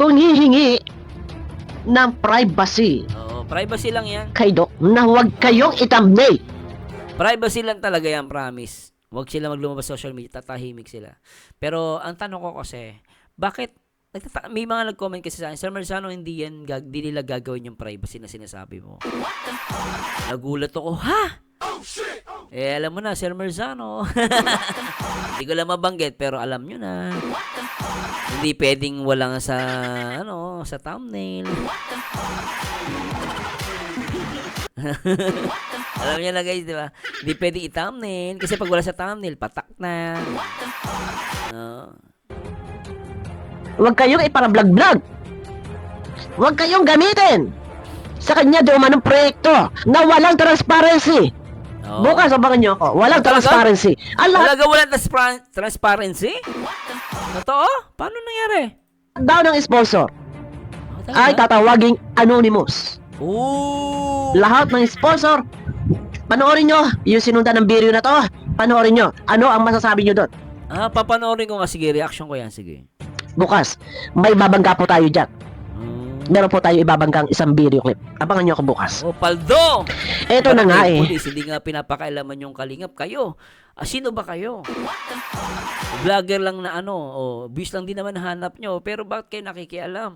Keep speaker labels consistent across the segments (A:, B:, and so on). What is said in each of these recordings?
A: kung hihingi ng privacy
B: Oo, privacy lang yan.
A: kay Doc na huwag kayong i-thumbnail.
B: Privacy lang talaga yan, promise. Huwag sila maglumabas sa social media, tatahimik sila. Pero ang tanong ko kasi, bakit may mga nag-comment kasi sa akin, Sir Marzano, hindi nila gagawin yung privacy na sinasabi mo. Nagulat ako, ha? Alam mo na, Sir Marzano. Hindi ko lang mabanggit, pero alam nyo na. Hindi pwedeng walang sa thumbnail. Alam niyo na guys, di ba? Hindi pwedeng i-thumbnail kasi pag wala sa thumbnail, patak na.
A: Huwag kayong ipara-vlog-vlog. Huwag kayong gamitin sa kanya di umanong proyekto na walang transparency.
B: Oo.
A: Bukas, abangan nyo ako. Walang
B: Talaga?
A: transparency.
B: Talaga walang transparency? Totoo? Paano nangyari?
A: Daw ng sponsor
B: Talaga?
A: ay tatawaging anonymous.
B: Ooh.
A: Lahat ng sponsor, panoorin nyo yung sinundan ng video na to. Panoorin nyo. Ano ang masasabi nyo doon?
B: Papanoorin ko nga. Sige, reaction ko yan. Sige.
A: Bukas, may babangga po tayo dyan. Meron po tayo ibabanggang isang video clip. Abangan nyo ako bukas.
B: Oh, Paldo!
A: Eto na nga eh.
B: Police, hindi nga pinapakailaman yung kalingap. Kayo, sino ba kayo? Vlogger lang na bis lang din naman hanap nyo. Pero bakit kayo nakikialam?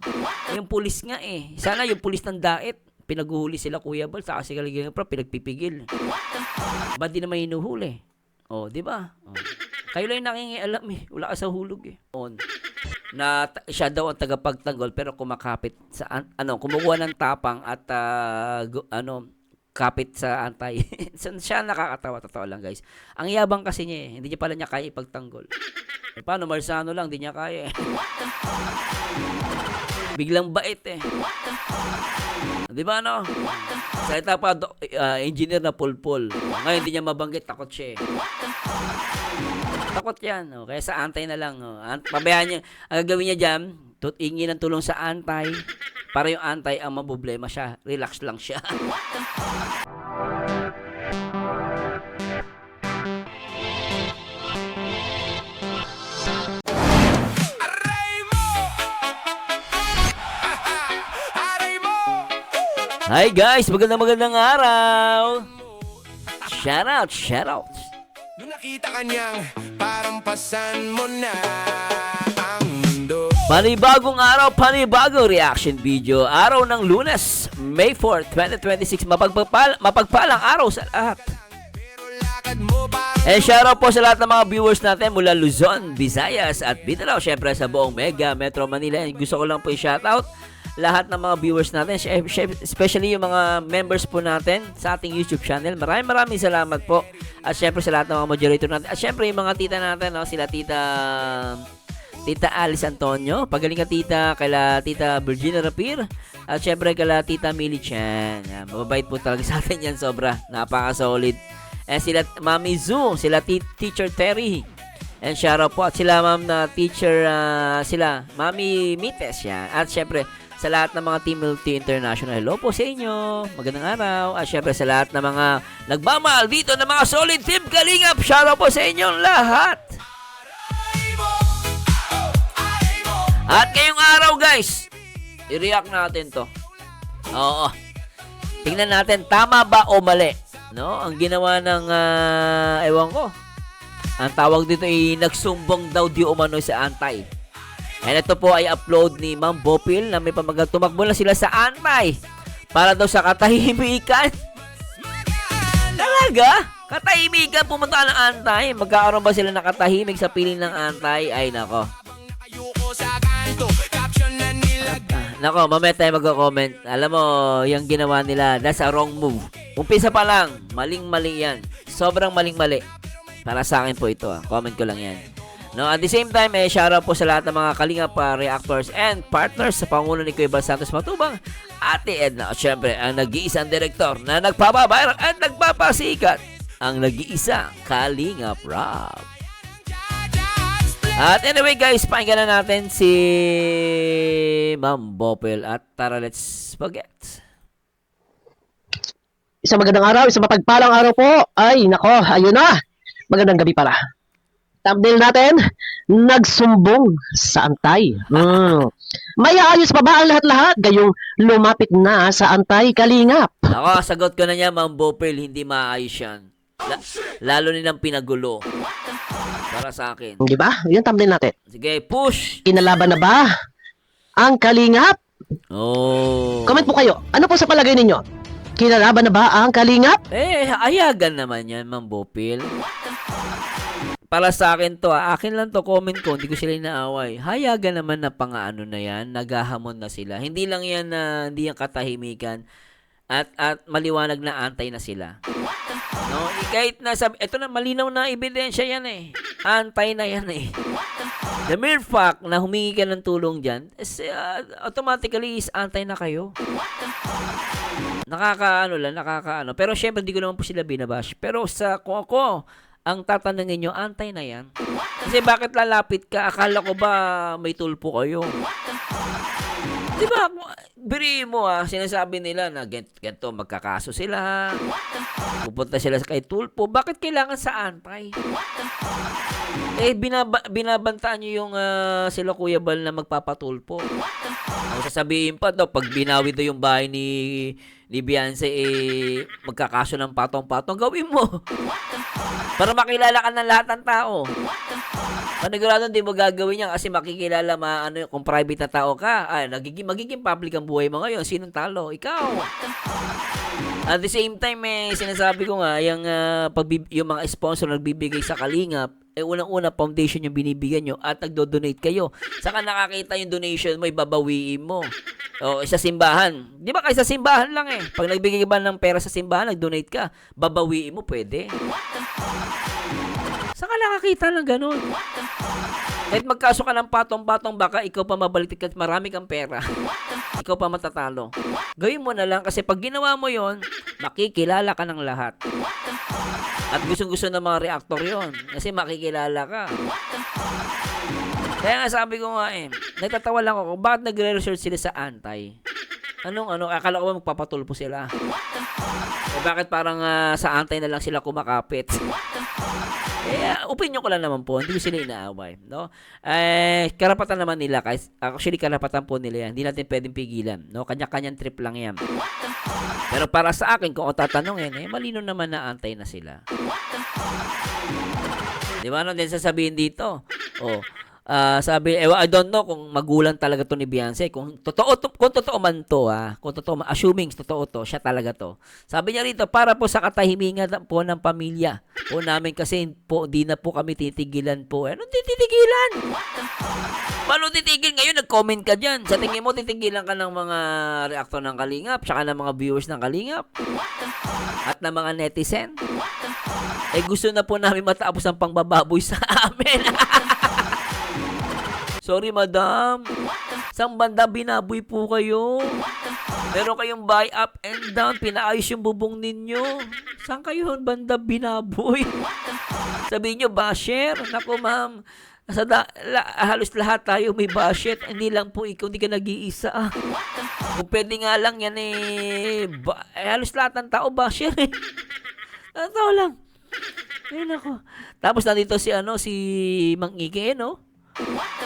B: Yung pulis nga eh. Sana yung pulis ng Dait, pinaguhuli sila Kuya Bal, saka si Kalingap Pro, pinagpipigil. Ba't di naman hinuhuli? Di ba? Kayo lang yung nakikialam eh. Wala ka sa hulog eh. Na siya daw ang tagapagtanggol pero kumakapit sa kumukuha ng tapang at kapit sa antay. Siya nakakatawa, totoo lang guys. Ang yabang kasi niya eh. Hindi niya pala kaya ipagtanggol. Paano Marzano lang, hindi niya kaya eh. Biglang bait eh. Di ba salita pa engineer na pulpul. Ngayon hindi niya mabanggit, takot siya eh. Takot yan. Kaya sa antay na lang. Pabayaan niya. Ang gagawin niya dyan, ingi ng tulong sa antay para yung antay ang maboblema siya. Relax lang siya. Hi guys! Magandang araw! Shout out!
C: Nung nakita ka niyang parang pasan mo na ang mundo.
B: Panibagong araw, panibagong reaction video. Araw ng Lunes, May 4, 2026. Mapagpalang araw sa lahat. Shoutout po sa lahat ng mga viewers natin mula Luzon, Visayas at Mindanao. Syempre sa buong Mega Metro Manila. Gusto ko lang po i-shoutout lahat ng mga viewers natin, especially yung mga members po natin sa ating YouTube channel. Maraming salamat po. At syempre sa lahat ng mga moderator natin. At syempre yung mga tita natin, sila Tita Alice Antonio. Pagaling ka tita, kaila Tita Virginia Rapir. At syempre kaila Tita Millie Chan. Mababait po talaga sa atin yan, sobra. Napaka-solid. Sila Mami Zoo, sila Teacher Terry. And shoutout po. At sila ma'am na teacher, sila Mami Mites yan. At syempre sa lahat ng mga Team Multi International, hello po sa inyo. Magandang araw. At syempre sa lahat ng mga nagmamahal dito ng mga solid Team Kalingap, shoutout po sa inyong lahat. At ngayong araw guys, i-react natin to. Oo. Tingnan natin, tama ba o mali? Ang ginawa ng, ewan ko. Ang tawag dito ay nagsumbong daw di umano sa antay. And ito po ay upload ni Ma'am Bopil na may pamagat. Tumakbo na sila sa antay para daw sa katahimikan. Talaga? Katahimikan pumunta ng antay. Magkakaroon ba sila nakatahimik sa piling ng antay? Ay nako. Nako, mamaya tayo mag-comment. Alam mo, yung ginawa nila, that's a wrong move. Umpisa pa lang, maling-mali yan. Sobrang maling-mali. Para sa akin po ito. Comment ko lang yan. At the same time, shoutout po sa lahat ng mga Kalingap reactors and partners sa pangulo ni Kuya Bal Santos Matubang, Ate Edna, at syempre, ang nag-iisang direktor na nagpapabayrak at nagpapasikat, ang nag-iisang Kalingap Rob. At anyway guys, pakinggan na natin si Ma'am Bopil at tara, let's forget.
A: Isang magandang araw, isang mapagpalang araw po. Ay, nako, ayun na. Magandang gabi pala. Thumbnail natin, nagsumbong sa antay. May ayos pa ba ang lahat-lahat? Gayong lumapit na sa antay kalingap.
B: Ako, sagot ko na niya, Ma'am Bopel, hindi maayos yan. Lalo nilang pinagulo. Para sa akin.
A: Di ba? Yun thumbnail natin.
B: Sige, push!
A: Kinalaban na ba ang kalingap?
B: Oh.
A: Comment po kayo. Ano po sa palagay ninyo? Kinalaban na ba ang kalingap?
B: Ayagan naman yan, Ma'am Bopel. Para sa akin to, akin lang to, comment ko, hindi ko sila inaaway. Hayagan naman na pang-ano na yan, naghahamon na sila. Hindi lang yan na, hindi yan katahimikan at maliwanag na antay na sila. No, kahit nasa, ito na, malinaw na ebidensya yan eh. Antay na yan eh. The mere fact na humingi ka ng tulong dyan, automatically is antay na kayo. Nakakaano. Pero syempre, hindi ko naman po sila binabash. Pero kung ako, ang tatanungin nyo, antay na yan. Kasi bakit lalapit ka? Akala ko ba may tulpo kayo? Di ba? Biriin mo sinasabi nila na ganito, magkakaso sila. Pupunta sila kay tulpo. Bakit kailangan sa antay? Binabantaan nyo yung sila Kuya Bal na magpapatulpo. Sasabihin pa daw, pag binawi daw yung bahay ni Beyonce, magkakaso ng patong-patong, gawin mo. Para makilala ka ng lahat ng tao. Panigurado hindi mo gagawin yan kasi makikilala kung private na tao ka. Magiging public ang buhay mo ngayon. Sinong talo? Ikaw. At the same time, sinasabi ko nga, yung mga sponsor nagbibigay sa Kalingap, unang-una foundation yung binibigyan nyo at nagdo-donate kayo. Saka nakakita yung donation mo, ibabawiin mo. O, sa simbahan. Di ba kayo sa simbahan lang eh. Pag nagbigay ka ba ng pera sa simbahan, nag-donate ka, babawiin mo, pwede. Saka nakakita ng ganun. Kahit magkaso ka ng patong-patong, baka ikaw pa mabalitik at marami kang pera. Ikaw pa matatalo. Gawin mo na lang kasi pag ginawa mo yon, makikilala ka ng lahat. At gustong-gusto ng mga reactor yon kasi makikilala ka. Kaya nga sabi ko nga nagtatawa lang ako bakit nagre-research sila sa antay. Akala ko magpapatulpo sila. Bakit parang sa antay na lang sila kumakapit? Opinion ko lang naman po, hindi ko sila inaaway, no? Karapatan naman nila, actually karapatan po nila yan. Hindi natin pwedeng pigilan, no? Kanya-kanyang trip lang yan. Pero para sa akin, kung ako tatanungin, malino naman na antay na sila. Di ba? Ano din sasabihin dito? Sabi, I don't know kung magulang talaga to ni Beyonce. Kung totoo man to, assuming totoo to, siya talaga to. Sabi niya rito, para po sa katahimingan po ng pamilya po namin kasi po, di na po kami titigilan po. Anong titigilan? Paano titigil ngayon? Nag-comment ka dyan. Sa tingin mo, titigilan ka ng mga reactor ng Kalingap, tsaka ng mga viewers ng Kalingap, at ng mga netizen. Gusto na po namin matapos ang pangbababoy sa amin. Sorry, madam. Sang banda binaboy po kayo? Meron kayong buy up and down. Pinaayos yung bubong ninyo. Saan kayo banda binaboy? Sabihin nyo, basher? Naku, ma'am. Halos lahat tayo may basher. Hindi lang po ikaw, hindi ka nag-iisa. Kung pwede nga lang yan halos lahat ng tao basher Tao lang. Ayun ako. Tapos nandito si Mang Ike, no?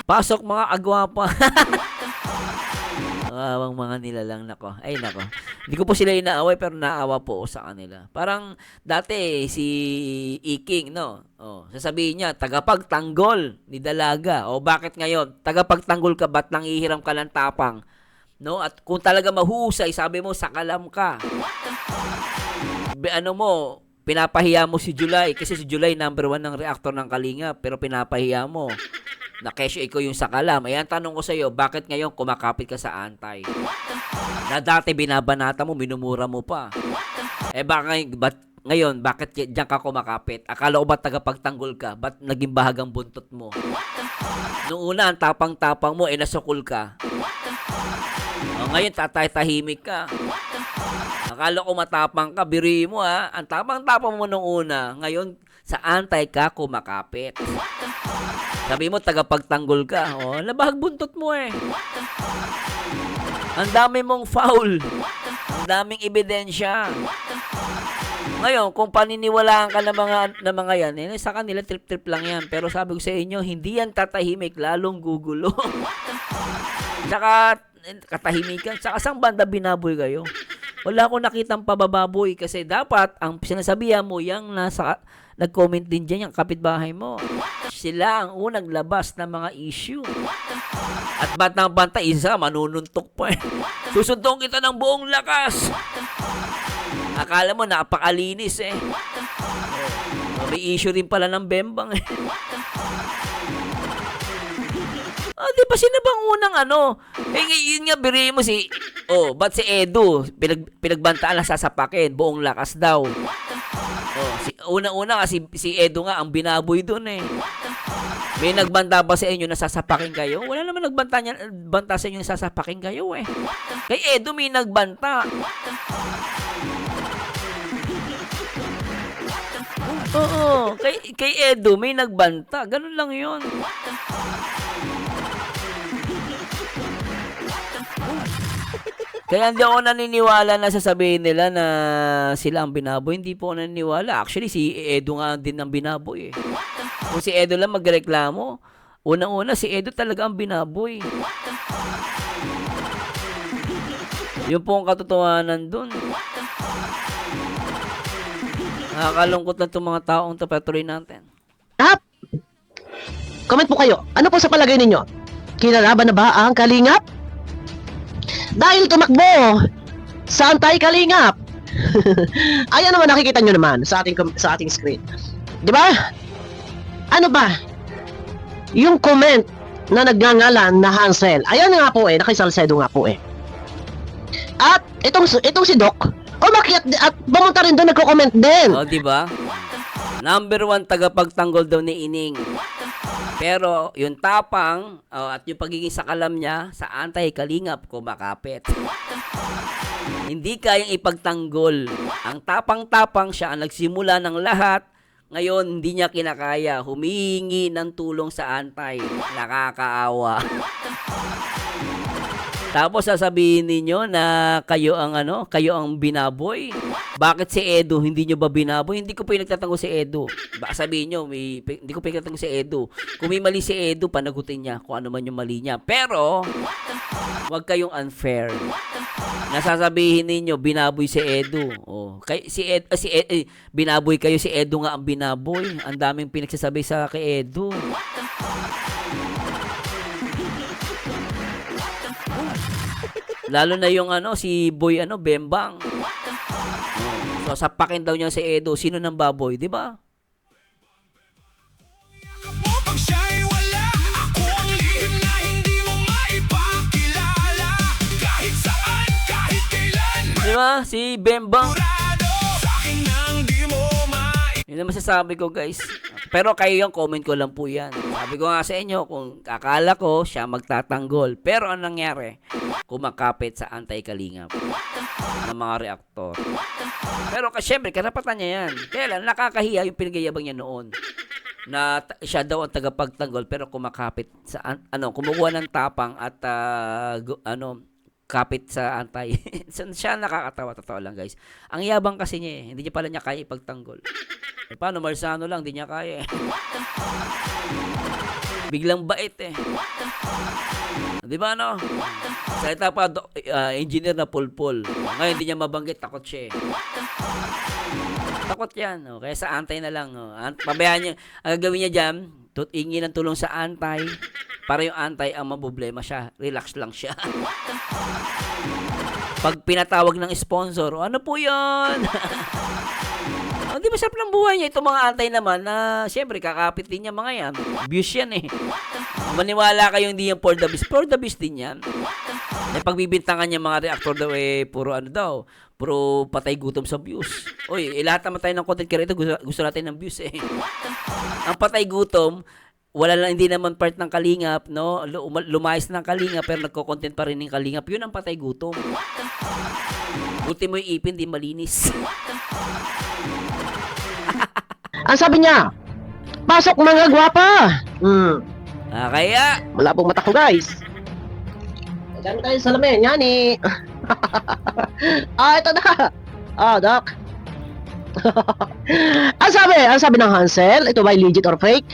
B: Pasok mga agwapa. Awang mga nilalang nako. Ay nako. Hindi ko po sila inaaway pero naawa po sa kanila. Parang dati si Iking, no? Sasabihin niya, tagapagtanggol ni Dalaga. Bakit ngayon? Tagapagtanggol ka, ba't nang ihiram ka ng tapang? No? At kung talaga mahusay, sabi mo, sakalam ka. Pinapahiya mo si July kasi si July number 1 ng reactor ng Kalingap pero pinapahiya mo na kesyo ikaw yung sakalam. Ayan, tanong ko sa iyo, bakit ngayon kumakapit ka sa antay? Na dati binabanata mo, minumura mo pa. Ngayon, bakit diyan ka kumakapit? Akala ko ba tagapagtanggol ka? Ba't naging bahagang buntot mo? Noong una, ang tapang-tapang mo, nasukol ka. Ngayon, tatay-tahimik ka. Akala ko matapang ka, biri mo ang tapang-tapang mo noong una. Ngayon, sa antay ka kumakapit. Sabi mo, tagapagtanggol ka. Labahag buntot mo Ang dami mong foul. Ang daming ebidensya. Ngayon, kung paniniwalaan ka ng mga yan, sa kanila trip-trip lang yan. Pero sabi ko sa inyo, hindi yan tatahimik, lalong gugulo. Tsaka, katahimikan. Tsaka, sang banda binaboy kayo? Wala akong nakitang pabababoy kasi dapat, ang sinasabihan mo, yung nag-comment din dyan, yung kapitbahay mo. Sila ang unang labas ng mga issue. At bantang-banta, isa, manununtok pa eh. Susundong kita ng buong lakas. Akala mo, napakalinis eh. May issue rin pala ng bembang eh. Di ba sino bang unang yun nga, birihin mo ba't si Edu, pinagbantaan lang sasapakin, buong lakas daw. Una-una kasi si Edu nga ang binaboy dun eh. May nagbanta ba sa inyo na sasapakin kayo? Wala naman banta sa inyo na sasapakin kayo eh. Kay Edu may nagbanta. Oo, kay Edu may nagbanta. Ganun lang yun. Kaya hindi ako naniniwala na sasabihin nila na sila ang binaboy. Hindi po ako naniniwala. Actually, si Edu nga din ang binaboy eh. Kung si Edu lang magreklamo, unang-una si Edu talaga ang binaboy. Yun po ang katotohanan dun. Nakakalungkot lang itong mga taong tapatuloy natin.
A: Tap! Comment po kayo. Ano po sa palagay ninyo? Kinalaban na ba ang Kalingap? Dahil tumakbo sa anti-Kalingap. Ayan naman, nakikita nyo naman sa ating screen. Di ba? Ano ba? Yung comment na nagngangalan na Hansel. Ayan nga po eh, nakisalsedo nga po eh. At itong si Doc, umakyat at pumunta rin doon, nagko-comment din.
B: Di ba? Number 1 tagapagtanggol daw ni Ining. Pero yung tapang at yung pagiging sakalam niya sa anti-Kalingap kumakapit. Hindi kayang ipagtanggol. Ang tapang-tapang siya ang nagsimula ng lahat. Ngayon, hindi niya kinakaya. Humihingi ng tulong sa antay. Nakakaawa. Tapos sasabihin ninyo na kayo ang binaboy. Bakit si Edu hindi nyo ba binaboy? Hindi ko pa nagtatanggol si Edu. Baka sabihin nyo, hindi ko pa nagtatanggol si Edu. Kung may mali si Edu, panagutin niya kung ano man yung mali niya. Pero, wag kayong unfair. Nasasabihin ninyo, binaboy si Edu. Binaboy kayo, si Edu nga ang binaboy. Ang daming pinagsasabi sa kay Edu. Lalo na yung si Boy Bembang. So sapakin daw niya si Edo. Sino nang baboy, 'di ba?
C: Pag siya'y wala, ako ang lihim na hindi mo maipakilala. Kahit saan, kahit kailan,
B: 'Di ba? Si Bembang.
C: sa'kin nang di mo
B: Yun ang masasabi ko, guys. Pero kayo yung comment ko lang po yan. Sabi ko nga sa inyo, kung akala ko siya magtatanggol. Pero anong nangyari? Kumakapit sa anti-Kalingap ng mga reaktor. Pero syempre, karapatan niya yan. Kaya lang, nakakahiya yung pinagayabang niya noon. Na siya daw ang tagapagtanggol pero kumakapit sa kumukuha ng tapang at kapit sa antay. Siya nakakatawa, totoo lang, guys. Ang yabang kasi niya eh. Hindi niya pala kaya ipagtanggol. Paano, Marzano lang, hindi niya kaya eh. Biglang bait eh. Di ba Salita pa, engineer na pulpul. Ngayon, hindi niya mabanggit, takot siya eh. Takot yan. Kaya sa antay na lang. Pabayaan niya, ang gagawin niya dyan, ingi ng tulong sa antay, para yung antay ang maproblema siya. Relax lang siya. Pag pinatawag ng sponsor, ano po yun? Di ba sarap ng buhay niya? Itong mga antay naman na siyempre kakapit din niya mga yan. Views yan eh. Maniwala kayo hindi yan for the beast. For the beast din yan. Pagbibintangan niya mga reactor daw puro patay gutom sa views. Lahat naman tayo ng content creator gusto natin ng views eh. Ang patay gutom, hindi naman part ng Kalingap, lumayas ng Kalingap pero nagko-content pa rin ng Kalingap. Yun ang patay gutom. Ultimo yung ipin, di malinis.
A: Ang sabi niya, pasok mga gwapa.
B: Kaya,
A: Wala pong mata ko, guys. Diyan tayo sa salamin, yan eh. Ito na. Doc. Ang sabi ng Hansel, ito ba legit or fake?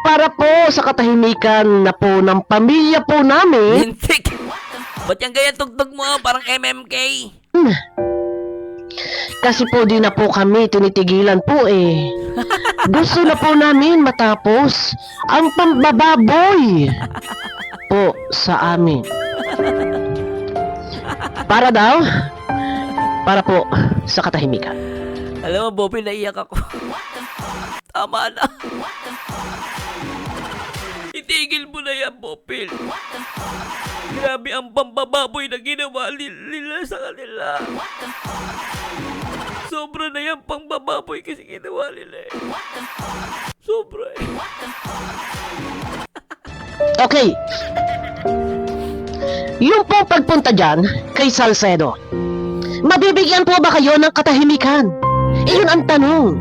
A: Para po sa katahimikan na po ng pamilya po namin,
B: Lintik! Ba't yung ganyan tugtog mo? Parang MMK.
A: kasi po di na po kami tinitigilan po eh. Gusto na po namin matapos ang pambababoy po sa amin. Para daw, para po sa katahimikan.
B: Alam mo, Bopil, naiyak ako. Tama na. Itigil mo na yan, Bopil. Grabe ang pambababoy na ginawa nila sa kanila. Sobra na yan pambababoy kasi ginawa nila eh. Sobra eh.
A: Okay. Yung po pagpunta dyan kay Salcedo, mabibigyan po ba kayo ng katahimikan? Iyon ang tanong.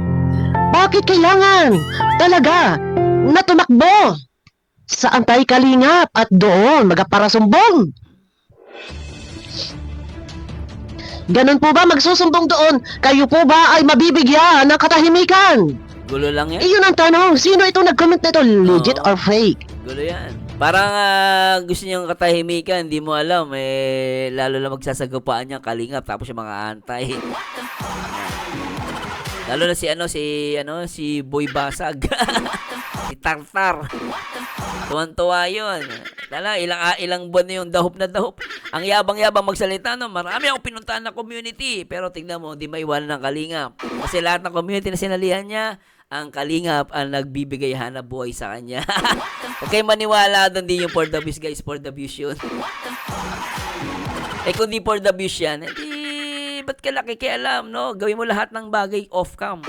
A: Bakit kailangan talaga na tumakbo sa Antay-Kalingap at doon magaparasumbong? Ganun po ba magsusumbong doon? Kayo po ba ay mabibigyan ng katahimikan?
B: Gulo lang yan.
A: Iyon ang tanong. Sino itong nag-comment nito? Legit or fake?
B: Gulo yan. Parang gusto niyang katahimikan, hindi mo alam eh, lalo na magsasagupaan niya kalingap tapos yung mga antay. Lalo na si Boy Basag. Si Tartar. Tuwan-tuwa yun. Tala, ilang buwan na yung dahop na dahop. Ang yabang-yabang magsalita, no? Marami akong pinuntahan na community. Pero tignan mo, hindi maiwanan ng kalingap. Kasi lahat ng community na sinalihan niya, ang kalingap ang nagbibigay hanap buhay sa kanya. Okay, maniwala doon din yung for the views, guys. For the views yun. Eh, kung di for the views yan, ba't ka nakikialam, no? Gawin mo lahat ng bagay off-cam.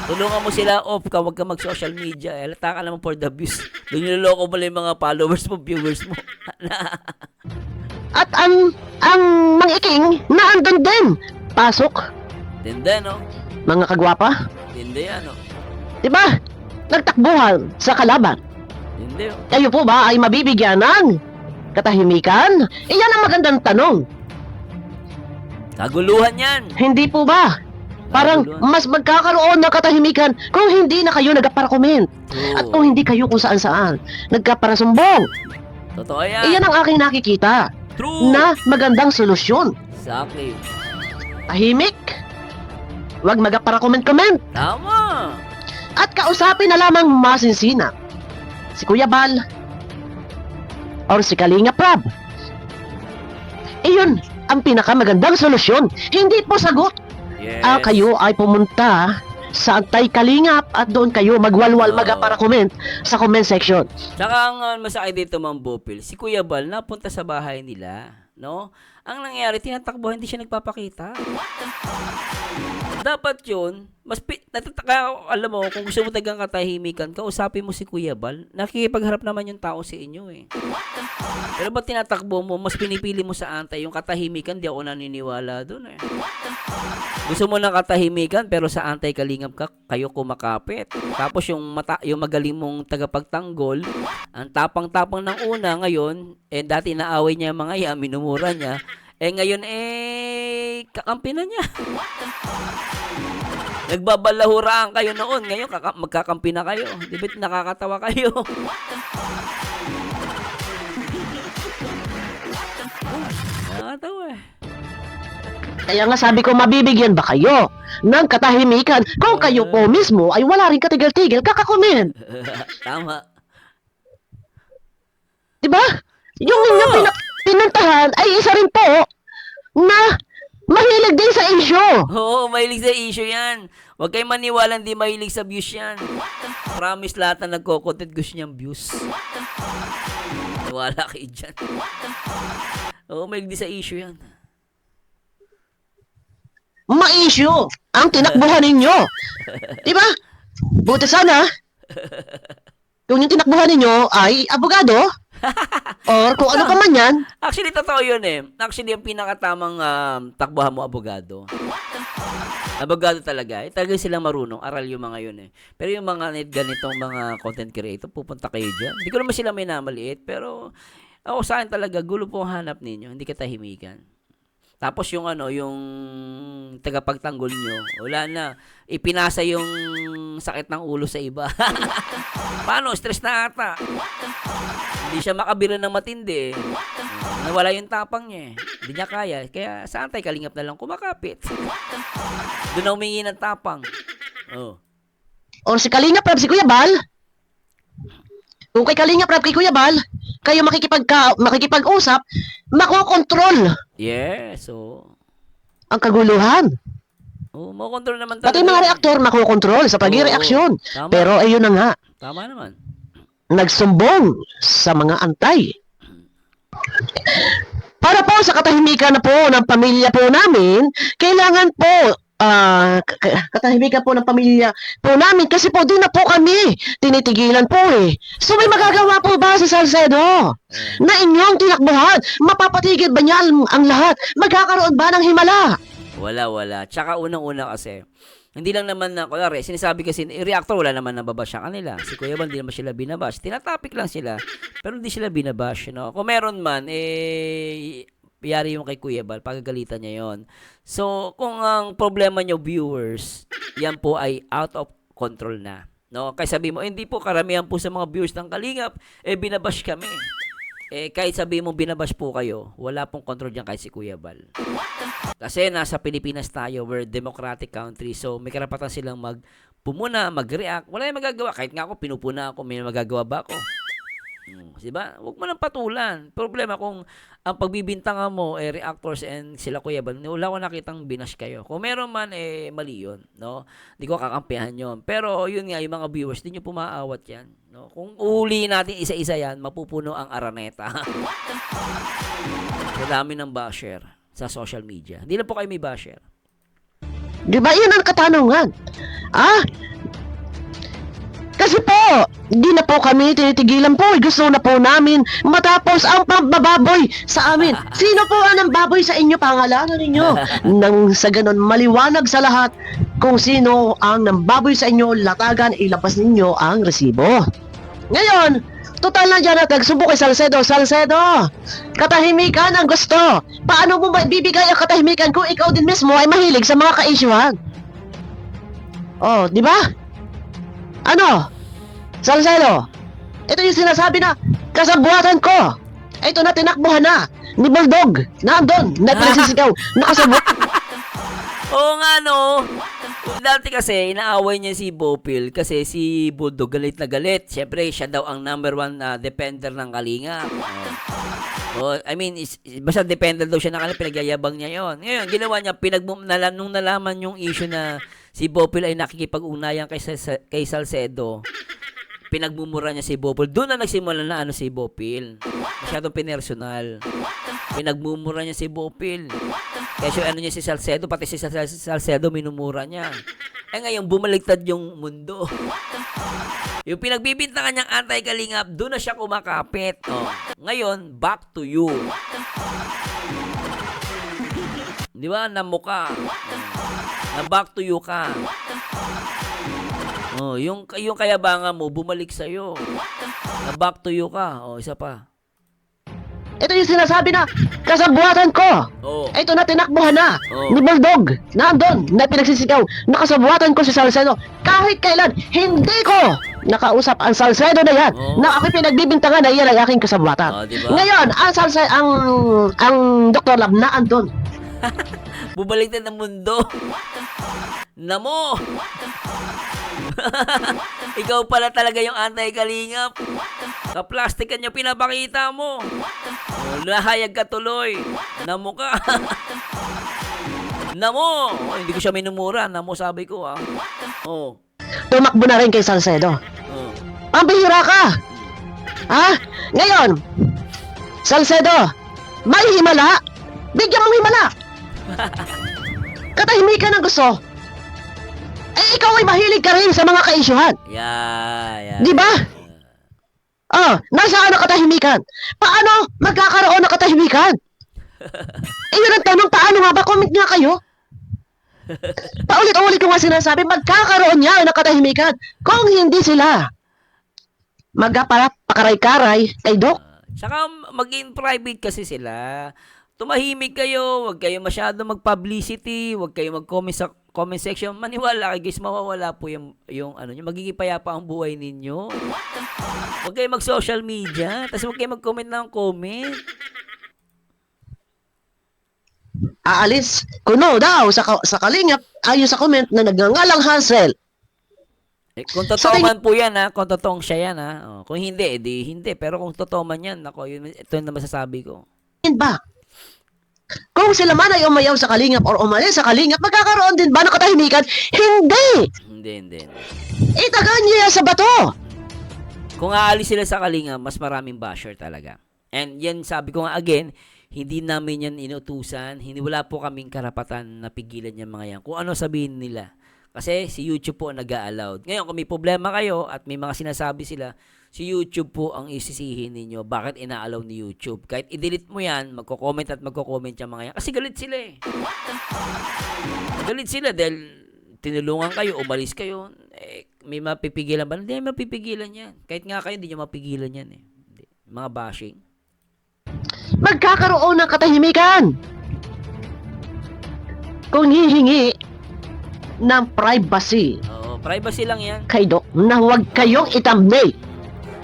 B: Tulungan mo sila off-cam, huwag ka mag-social media. Halata ka naman for the views. Doon niloloko mo lang yung mga followers mo, viewers mo.
A: At ang mangiking na andun din. Pasok,
B: Tinda, no?
A: mga kagwapa.
B: Tinda yan, no?
A: Diba? Nagtakbuhan sa kalaban.
B: Tinda, oh.
A: Kayo po ba ay mabibigyan ng katahimikan? Iyan ang magandang tanong.
B: Kaguluhan yan.
A: Hindi po ba? Parang mas magkakaroon ng katahimikan kung hindi na kayo nagpara-comment. At kung hindi kayo kung saan-saan nagkaparasumbong.
B: Totoo yan.
A: Iyan ang aking nakikita
B: True.
A: na magandang solusyon.
B: Exactly.
A: Tahimik. Huwag magpara-comment-comment.
B: Tama.
A: At kausapin na lamang masinsina. Si Kuya Bal or si Kalinga Prab. Iyon ang pinakamagandang solusyon. Hindi po sagot.
B: Yes.
A: Kayo ay pumunta sa Antay-Kalingap at doon kayo magwalwal
B: Oo.
A: magpara-comment sa comment section.
B: Tsaka ang masakit dito, Ma'am Bopil, si Kuya Bal napunta sa bahay nila, no? Ang nangyari, tinatakbo, hindi siya nagpapakita. Dapat yun, natataka, alam mo, kung gusto mo tagang katahimikan, kausapin mo si Kuya Bal, nakikipagharap naman yung tao sa inyo eh. Pero ba't tinatakbo mo, mas pinipili mo sa antay, yung katahimikan, di ako naniniwala dun eh. Gusto mo ng katahimikan, pero sa antay kalingap ka, kayo kumakapit. Tapos yung magaling mong tagapagtanggol, ang tapang-tapang ng una ngayon, dati naaway niya yung mga yan, minumura niya, ngayon kakampi na niya. Nagbabalahuraan kayo noon, ngayon magkakampi na kayo. Di ba nakakatawa kayo? Nakakatawa eh.
A: Kaya nga sabi ko, mabibigyan ba kayo ng katahimikan kung kayo po mismo ay wala rin katigil-tigil kakakomment?
B: Tama.
A: Diba? Yung inyong pinuntahan ay isa rin po na mahilig din sa issue.
B: Oo, mahilig sa issue yan. Huwag kayong maniwala, hindi mahilig sa views yan. Promise, lahat na nagko-content gusto niyang views. Wala kayo dyan. Oo, mahilig din sa issue yan.
A: Ma-issue ang tinakbuhan ninyo. Diba? Buti sana kung yung tinakbuhan ninyo ay abogado or kung ano pa man yan.
B: Actually, totoo yun eh. Actually, ang pinakatamang takbuhan mo, abogado. Abogado talaga. Talaga silang marunong. Aral yung mga yun eh. Pero yung mga ganitong mga content creator, pupunta kayo dyan. Hindi ko naman sila may namaliit. Pero ako sa akin talaga, gulo po ang hanap ninyo. Hindi katahimikan. Tapos yung yung tagapagtanggol nyo, wala na. Ipinasa yung sakit ng ulo sa iba. Paano? Stress na ata. Hindi siya makabira ng matindi. Nawala yung tapang niya. Hindi niya kaya. Kaya sa anti-kalingap na lang kumakapit. Doon na humingi ng tapang. Oh.
A: O si Kalingap Rab, si Kuya Bal. Kung kay Kalingap Rab, kay Kuya Bal, kayo makikipag-usap, makokontrol
B: Yes. So,
A: ang kaguluhan.
B: makontrol naman
A: Pati mga reaktor makokontrol sa pag-reaksyon.
B: Tama.
A: Pero ayun na nga,
B: Tama naman.
A: nagsumbong sa mga antay. Para po sa katahimikan na po ng pamilya po namin, kailangan po katahimikan po ng pamilya po namin kasi po di na po kami tinitigilan po eh. So may magagawa po ba si Salcedo na inyong tinakbuhan? Mapapatigil ba niya ang lahat? Magkakaroon ba ng himala?
B: Wala. Tsaka unang-una kasi, hindi lang naman na, kunwari, sinasabi kasi, reactor, wala naman nababash sa kanila. Si Kuya Bal, hindi naman sila binabash. Tinatopic lang sila, pero hindi sila binabash, no? Kung meron man, yari yung kay Kuya Bal, pagagalitan niya yon. So, kung ang problema nyo, viewers, yan po ay out of control na. No? Kaya sabi mo, hindi po, karamihan po sa mga viewers ng Kalingap, binabash kami. Kahit sabi mo binabash po kayo, wala pong control dyan kahit si Kuya Bal. Kasi nasa Pilipinas tayo, we're democratic country, so may karapatan silang magpumuna, mag-react. Wala yung magagawa. Kahit nga ako, pinupuna ako, may magagawa ba ako? Diba? Huwag mo nang patulan. Problema kung ang pagbibintangan mo, reactors and sila Kuya Bal, wala ko nakitang binash kayo. Kung meron man, mali yun. No? Hindi ko kakampihan yun. Pero yun nga, yung mga viewers, di nyo pumaawat yan. No? Kung uhulihin natin isa-isa yan, mapupuno ang Araneta. Sa dami ng basher sa social media. Hindi na po kayo may basher.
A: Di ba? Yun ang katanungan. Kasi po, di na po kami tinitigilan po. Gusto na po namin matapos ang pambababoy sa amin. Sino po ang baboy sa inyo? Pangalanan ninyo. Nang sa ganon, maliwanag sa lahat kung sino ang nambaboy sa inyo, latagan, ilabas ninyo ang resibo. Ngayon, total na dyan at nagsubok kay Salcedo. Salcedo, katahimikan ang gusto. Paano mo bibigay ang katahimikan kung ikaw din mismo ay mahilig sa mga ka-issuehan? Oh, di ba? Ano? Salcedo, ito yung sinasabi na kasabuatan ko. Ito na, tinakbuhan na ni Bulldog. Nandun, na pinagsisigaw. Nakasabot.
B: Oo nga, no. Dati kasi, inaaway niya si Bopil kasi si Bulldog galit na galit. Siyempre, siya daw ang number 1 defender ng Kalingap. I mean, basta defender daw siya ng Kalingap, pinagyayabang niya yon. Ngayon, ginawa niya, nung nalaman yung issue na si Bopil ay nakikipag-ugnayan kay Salcedo, pinagmumura niya si Bopil. Doon na nagsimula na si Bopil. Masyadong pinersonal. Pinagmumura niya si Bopil. Kaya niya si Salcedo, pati si Salcedo minumura niya. Ngayon, bumaliktad yung mundo. Yung pinagbibintangan niyang anti-Kalingap, doon na siya kumakapit. Ngayon, back to you. Di ba? Namuka. Na back to you ka. Yung kayabangan mo, bumalik sa'yo. Na back to you ka. Isa pa.
A: Ito yung sinasabi na kasabuatan ko. Ito na, tinakbuhan na ni Bulldog. Nandun, na pinagsisigaw. Nakasabuatan ko si Salcedo. Kahit kailan, hindi ko nakausap ang Salcedo na yan. Na ako pinagbibintangan na yan ang aking kasabuatan.
B: Diba?
A: Ngayon, ang Dr. Lab na andun.
B: Bubalik na ng mundo. Namo! Ikaw pala talaga yung anti-Kalingap. Kaplastikan niya pinapakita mo. Lahayag ka tuloy. Namo ka. Namo! Hindi ko siya minumura. Namo sabi ko
A: Tumakbo na rin kay Salcedo. Pambihira ka! Ngayon, Salcedo, may himala? Bigyan mong himala! Katahimikan ang gusto. Ikaw ay mahilig ka rin sa mga ka-isyuhan.
B: Yeah.
A: Di ba? Nasaan ang katahimikan? Paano magkakaroon ng katahimikan? Yun ang tanong, paano nga ba? Comment nga kayo. Paulit-ulit ko nga sinasabi, magkakaroon niya ng katahimikan kung hindi sila magpapakaray-karay kay Doc.
B: Saka maging private kasi sila. tumahimik kayo, huwag kayo masyado mag-publicity, huwag kayo mag-comment sa comment section. Maniwala kayo guys, mawawala po yung ano nyo, magiging payapa ang buhay ninyo. Huwag kayo mag-social media, tapos huwag kayo mag-comment ng comment.
A: Aalis kuno daw sa kalingap ayon sa comment na nagngangalang Hansel.
B: Kung
A: Sa
B: totoo
A: tingin-
B: man po yan ha, kung totoong siya yan ha. Kung hindi, edi hindi. Pero kung totoo man yan, ako, ito na masasabi ko.
A: Ba? Kung sila man ay umayaw sa kalingap or umalis sa kalingap, magkakaroon din ba ng katahimikan? Hindi!
B: Hindi.
A: Itagan niyo yan sa bato!
B: Kung aalis sila sa Kalinga, mas maraming basher talaga. And yan, sabi ko nga again, hindi namin yan inutusan, wala po kaming karapatan na pigilan yung mga yan. Kung ano sabihin nila. Kasi si YouTube po nag-a-allowed. Ngayon, kung may problema kayo at may mga sinasabi sila, si YouTube po ang isisihin ninyo. Bakit ina-allow ni YouTube? Kahit i-delete mo yan, magko-comment yung mga yan. Kasi galit sila eh. Galit sila dahil tinulungan kayo, umalis kayo. Eh, may mapipigilan ba? Hindi mapipigilan yan. Kahit nga kayo, hindi nyo mapigilan yan eh. Hindi. Mga bashing.
A: Magkakaroon ng katahimikan! Kung hihingi ng privacy
B: Oo, privacy lang yan.
A: kay Doc na huwag kayong itamnay.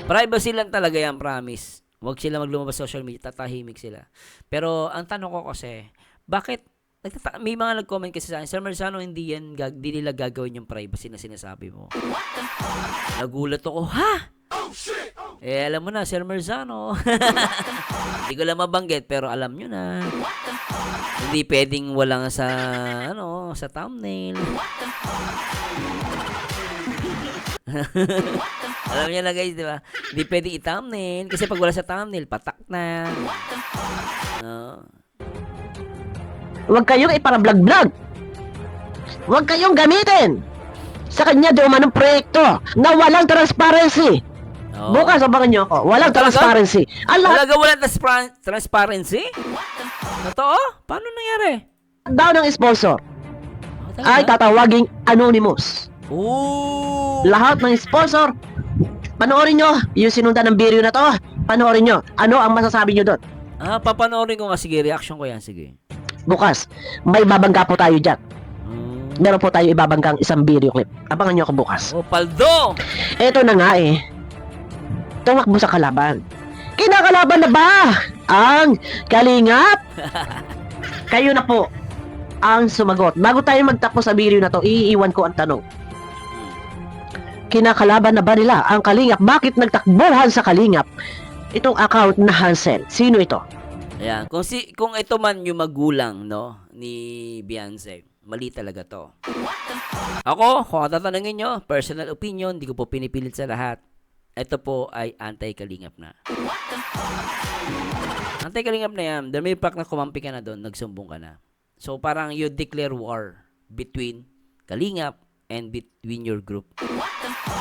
B: Privacy lang talaga yan, promise. Huwag sila maglumabas sa social media, tatahimik sila. Pero ang tanong ko kasi, bakit may mga nag-comment kasi sa akin, Sir Marzano, hindi nila gagawin yung privacy na sinasabi mo. Nagulat ako, ha? Eh, alam mo na, Sir Marzano. Hindi ko lang mabanggit, pero alam nyo na. Hindi pwedeng walang sa thumbnail. Alam niyo na guys, di ba? Hindi pwedeng i-thumbnail kasi pag wala sa thumbnail, patak na.
A: Huwag kayong ipara-vlog-vlog. Huwag kayong gamitin sa kanya di umanong proyekto na walang transparency.
B: Oo.
A: Bukas, abangan nyo ako. Walang
B: Talaga?
A: transparency. Ang lahat
B: Talaga wala transparency? Totoo? Paano nangyari?
A: daw ng sponsor
B: Oh,
A: ay
B: talaga?
A: tatawaging anonymous.
B: Ooh.
A: Lahat ng sponsor, panoorin nyo yung sinundan ng video na to. Panoorin nyo. Ano ang masasabi nyo doon?
B: Papanoorin ko nga. Sige, reaction ko yan. Sige.
A: Bukas, may babangga po tayo dyan. Meron po tayo ibabanggang isang video clip. Abangan nyo ako bukas.
B: Oh, Paldo!
A: Eto na nga eh. Tumakbo sa kalaban. Kinakalaban na ba ang kalingap? Kayo na po ang sumagot. Bago tayo magtapos sa video na to, iiwan ko ang tanong. Kinakalaban na ba nila ang kalingap? Bakit nagtakbuhan sa kalingap itong account na Hansel? Sino ito?
B: Ayan. Kung ito man yung magulang, no, ni Beyonce, mali talaga to. Ako, kung tatanungin nyo, personal opinion, di ko po pinipilit sa lahat. Ito po ay anti-kalingap na. Anti-kalingap na yan. The mere fact na kumampi ka na doon, nagsumbong ka na. So, parang you declare war between kalingap and between your group.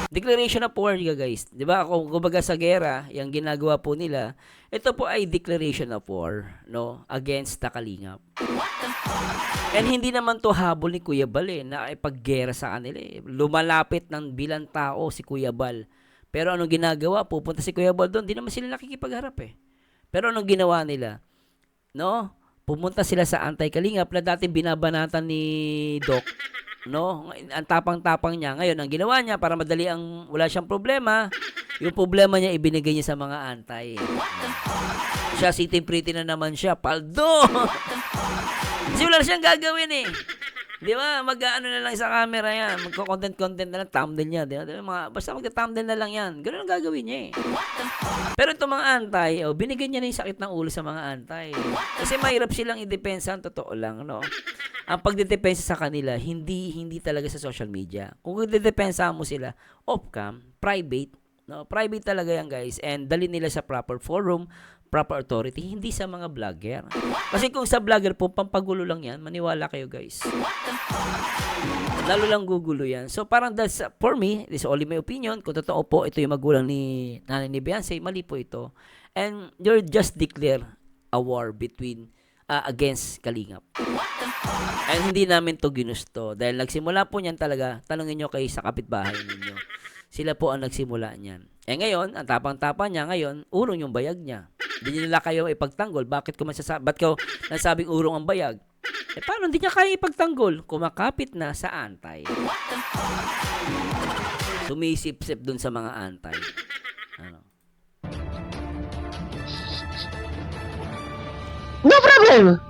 B: Declaration of war, guys. Di ba? Kung kumbaga sa gera, yung ginagawa po nila, ito po ay declaration of war, no? Against the kalingap. And hindi naman to habol ni Kuya Bal na ipaggera sa kanila eh. Lumalapit ng bilang tao si Kuya Bal. Pero anong ginagawa? Pupunta si Kuya Bal doon, di naman sila nakikipagharap eh. Pero anong ginawa nila? No? Pumunta sila sa anti-kalingap na dati binabanatan ni Doc. No? Ang tapang-tapang niya. Ngayon, ang ginawa niya para madali ang wala siyang problema, yung problema niya ibinigay niya sa mga antay. Siya, sitting pretty na naman siya. Paldo! Kasi wala siyang gagawin eh. Di ba? Mag-ano na lang sa camera yan. Magko-content na lang. Thumbnail niya. Di ba? Basta magka-thumbnail na lang yan. Ganun ang gagawin niya eh. Pero itong mga antay, binigyan niya na yung sakit ng ulo sa mga antay. Kasi mahirap silang i-depensa. Totoo lang, no? Ang pagdedepensa sa kanila, hindi talaga sa social media. Kung i-depensa mo sila, off-cam, private, no? Private talaga yan, guys. And dali nila sa proper forum, proper authority, hindi sa mga vlogger. Kasi kung sa vlogger po, pampagulo lang yan, maniwala kayo, guys. Lalo lang gugulo yan. So, parang that's, for me, this is only my opinion. Kung totoo po, ito yung magulang ni nanay ni Beyonce, mali po ito. And you're just declare a war between, against Kalingap. And hindi namin to ginusto. Dahil nagsimula po niyan talaga, tanungin nyo kayo sa kapitbahay ninyo. Sila po ang nagsimula niyan. Eh ngayon, ang tapang-tapang niya ngayon, urong yung bayag niya. Hindi nila kayo ipagtanggol. Ba't ko nasabing urong ang bayag? Paano hindi niya kaya ipagtanggol? Kumakapit na sa antay. Sumisip-sip dun sa mga antay. Ano?
A: No problem.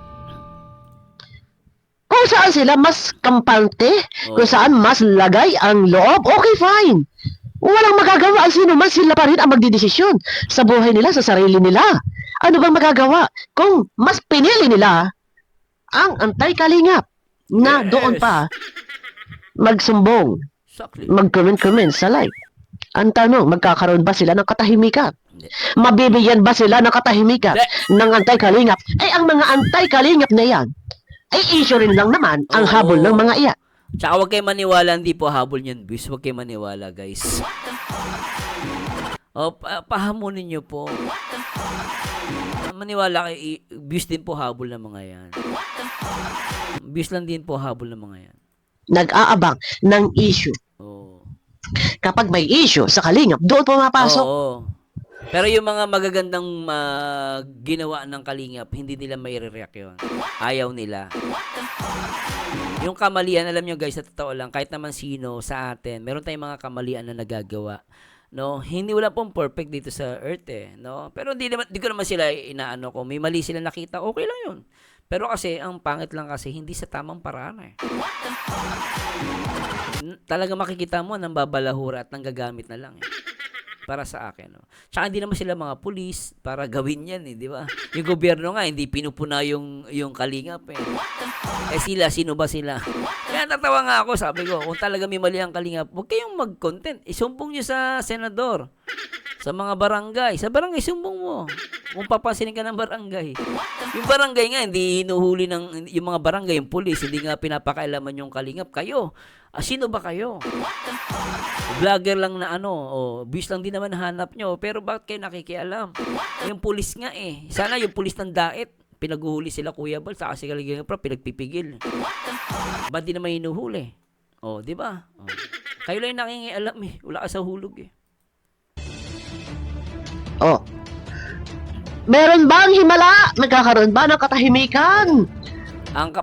A: Kung saan sila mas kampante,
B: Oo.
A: kung saan mas lagay ang loob, okay, fine. Walang magagawa ang sino man, sila pa rin ang magdidesisyon sa buhay nila, sa sarili nila. Ano bang magagawa kung mas pinili nila ang antay-kalingap na
B: Yes.
A: doon pa magsumbong,
B: Exactly.
A: mag-comment sa live? Ang tanong, magkakaroon ba sila ng katahimikan?
B: Hindi.
A: Mabibigyan ba sila ng katahimikan
B: Hindi.
A: ng antay-kalingap? Ang mga antay-kalingap na yan, ay issue rin lang naman ang
B: Oo.
A: habol ng mga iyan.
B: Tsaka huwag kayo maniwala, hindi po habol yan, bis. Huwag kayo maniwala, guys. Pahamunin nyo po. Maniwala kayo, bis din po habol ng mga yan. Bis lang din po habol ng mga yan.
A: Nag-aabang ng issue.
B: Oo.
A: Kapag may issue sa kalingap, doon pumapasok.
B: Oo. Pero yung mga magagandang ginawa ng kalingap, hindi nila may react yun. Ayaw nila. Yung kamalian, alam nyo guys, sa totoo lang, kahit naman sino sa atin, meron tayong mga kamalian na nagagawa. No, hindi wala pong perfect dito sa earth no. Pero di ko naman sila inaano ko, may mali sila nakita, okay lang 'yun. Pero kasi ang pangit lang kasi hindi sa tamang paraan Talaga makikita mo nang babalahura at nang gagamit na lang para sa akin, no. Tsaka hindi naman sila mga pulis para gawin 'yan di ba? Yung gobyerno nga hindi pinupuna yung kalingap sila, sino ba sila? Kaya natawa nga ako, sabi ko, kung talaga may mali ang kalingap, huwag kayong mag-content. Isumbong nyo sa senador, sa mga barangay. Sa barangay, sumbong mo. Kung papansinin ka ng barangay. Yung barangay nga, hindi hinuhuli ng, yung mga barangay, yung pulis, hindi nga pinapakailaman yung kalingap. Kayo, sino ba kayo? Vlogger lang na bis lang din naman hanap nyo, pero bakit kayo nakikialam? Yung pulis nga Sana yung pulis ng Daet, pinaguhuli sila Kuya Bal, sa kasi Kaligayang Prab, pinagpipigil. Ba't di naman hinuhuli? Di ba? Kayo lang yung nakingialam Wala ka sa hulog
A: Meron bang himala? Nagkakaroon ba ng katahimikan?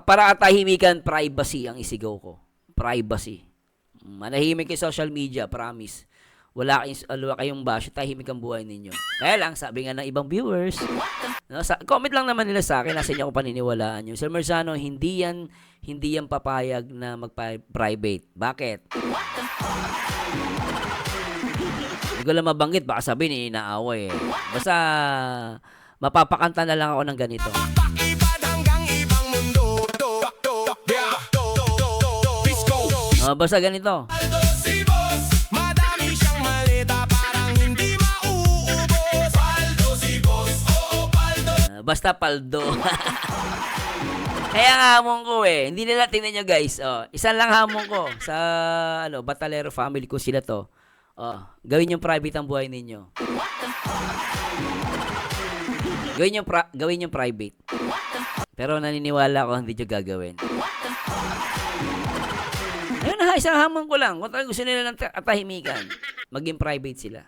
B: Para katahimikan, privacy ang isigaw ko. Privacy. Manahimik kayo social media, promise. Wala kayong bash, tahimik ang buhay ninyo. Kaya lang, sabi nga ng ibang viewers, no, comment lang naman nila sa akin, nasa inyo kung paniniwalaan nyo. Sir Merzano, hindi yan papayag na magpa-private. Bakit? Hindi ko lang mabanggit, baka sabihin inaaway Basta, mapapakanta na lang ako ng ganito.
C: Pakibad hanggang ibang mundo. Disco.
B: Basta ganito.
C: Paldo si boss, madami siyang malita, parang hindi mauubos. Paldo si boss, oo paldo.
B: Basta paldo. Kaya nga hamon ko hindi nila tingnan nyo guys. Isang lang hamon ko sa Batalero family ko sila to. Gawin yung private ang buhay ninyo. Gawin yung private. Pero naniniwala ako hindi nyo gagawin. Ayun na, isang hamon ko lang. Kung talagang gusto nila ng katahimikan, maging private sila.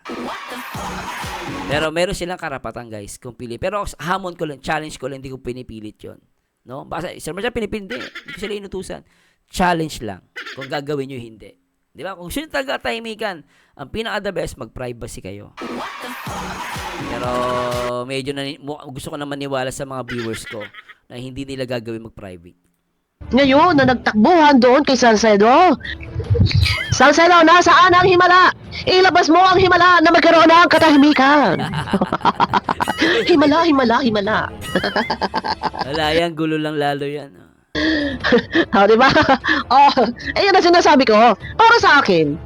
B: Pero meron silang karapatan guys kung pili. Pero hamon ko lang, challenge ko lang, hindi ko pinipilit yon. No? Basta, sir Marcia, pinipindi. Hindi ko sila inutusan. Challenge lang. Kung gagawin nyo, hindi. Di ba? Kung gusto nyo talaga katahimikan, ang pinaka-the best, mag-privacy kayo. Pero medyo gusto ko na maniwala sa mga viewers ko na hindi nila gagawin mag-private.
A: Ngayon na nagtakbuhan doon kay Salcedo. Salcedo, nasaan ang himala? Ilabas mo ang himala na magkaroon ng katahimikan. Himala.
B: Wala yan, gulo lang lalo yan.
A: Diba? Ayun ang sinasabi ko. Para sa akin,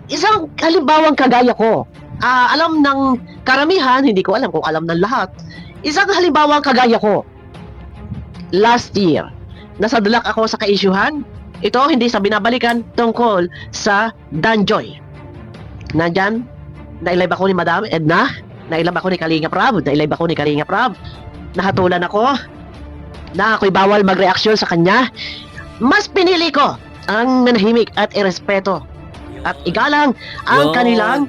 A: isang halimbawang kagaya ko. Alam ng karamihan, hindi ko alam kung alam ng lahat. Isang halimbawang kagaya ko. Last year, nasadlak ako sa kaisyuhan. Ito hindi sa binabalikan tungkol sa Danjoy. Nandyan, nailive ako ni Madam Edna, nailive ako ni Kalinga Prab, nailive ako ni Kalinga Prab. Nahatulan ako na ako'y bawal magreaksyon sa kanya. Mas pinili ko ang nanahimik at irespeto at igalang ang
B: Yun.
A: kanilang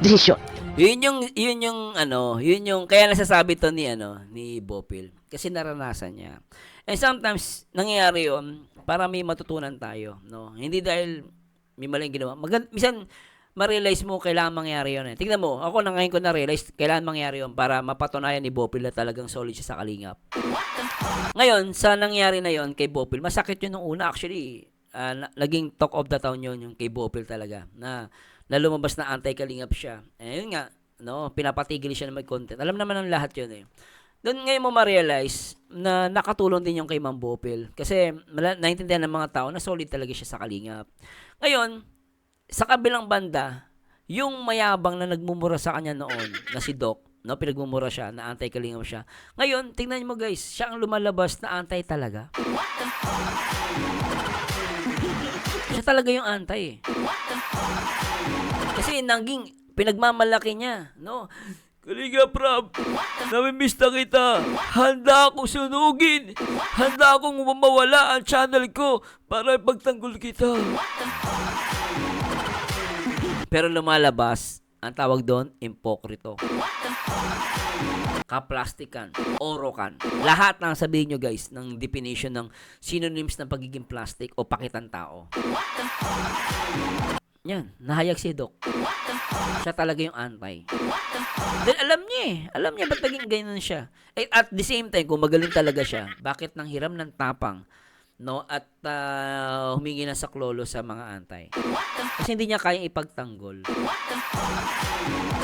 A: desisyon.
B: yun yung kaya nasasabi to ni Bopil kasi naranasan niya. And sometimes nangyayari yun para may matutunan tayo, no? Hindi dahil may maling ginawa. Minsan ma-realize mo kailangan mangyari yun. Tingnan mo, ako na ngayon ko na-realize kailangan mangyari yun para mapatunayan ni Bopil na talagang solid siya sa Kalingap. Ngayon, sa nangyari na yon kay Bopil, masakit yun nung una. Actually, naging talk of the town yun yung kay Bopil talaga. Na lumabas na anti-Kalingap siya. Eh, yun nga, no, pinapatigil siya na mag-content. Alam naman ng lahat yun eh. Doon ngayon mo ma-realize na nakatulong din yung kay Ma'am Bopil. Kasi naintindihan ng mga tao na solid talaga siya sa Kalingap. Ngayon, sa kabilang banda, yung mayabang na nagmumura sa kanya noon, na si Doc, no, pinagmumura siya, na anti-Kalingap siya. Ngayon, tingnan mo guys, siya ang lumalabas na anti talaga. Siya talaga yung anti eh. Kasi naging pinagmamalaki niya, no? Kalingap Rob, namimiss na kita. Handa akong sunugin. Handa akong mawala ang channel ko para ipagtanggol kita. Pero lumalabas, ang tawag doon, impokrito. Kaplastikan, orokan. Lahat ng sabihin nyo guys, ng definition ng synonyms ng pagiging plastic o pakitang tao. Yan, nahayag si Doc. Siya talaga yung anti. Then alam niya eh. Alam niya ba't naging ganyan siya. At the same time, kung magaling talaga siya, bakit nang hiram ng tapang, no, at humingi na saklolo sa mga antay. Kasi hindi niya kayang ipagtanggol.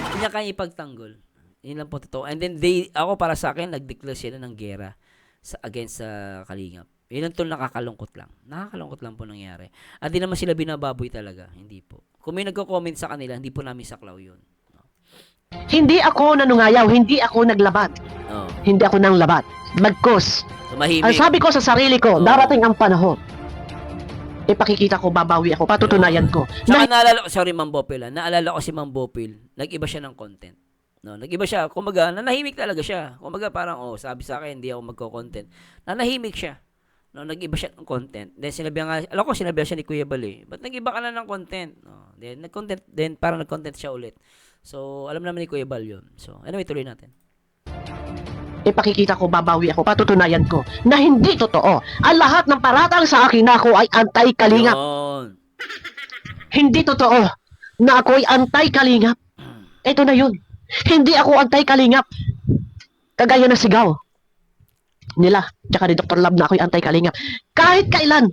B: Hindi niya kayang ipagtanggol. Yun lang po totoo. And then ako para sa akin, nag-declare sila ng gera against sa Kalingap. Yun ang nakakalungkot lang. Nakakalungkot lang po nangyari. At di naman sila binababoy talaga. Hindi po. Kung may nagko-comment sa kanila, hindi po namin saklaw yun. No.
A: Hindi ako nanungayaw, hindi ako naglabat.
B: Oh.
A: Hindi ako nang labat. Bagkus.
B: Tumahimik.
A: Ang sabi ko sa sarili ko,
B: Oo.
A: darating ang panahon. Ipakikita ko, babawi ako, patutunayan ko.
B: Saka naalala ko, sorry Ma'am Bopil, naalala ko si Ma'am Bopil, nag-iba siya ng content. No, nag-iba siya, kumbaga, nanahimik talaga siya. Kumbaga parang, sabi sa akin, hindi ako magko-content. Nanahimik siya. No, nag-iba siya ng content. Then sinabi nga, alam ko sinabi siya ni Kuya Bal, ba't nag-iba ka na ng content? No, then nag-content, then parang nag-content siya ulit. So, alam naman ni Kuya Bal yun. So, anyway, tuloy natin.
A: Ipakikita ko, babawi ako, patutunayan ko na hindi totoo. Ang lahat ng paratang sa akin na ako ay anti-Kalingap.
B: Yun.
A: Hindi totoo na ako ay anti-Kalingap. Ito na yun. Hindi ako anti-Kalingap. Kagaya ng sigaw nila, tsaka ni Dr. Lab na ako ay anti-Kalingap. Kahit kailan,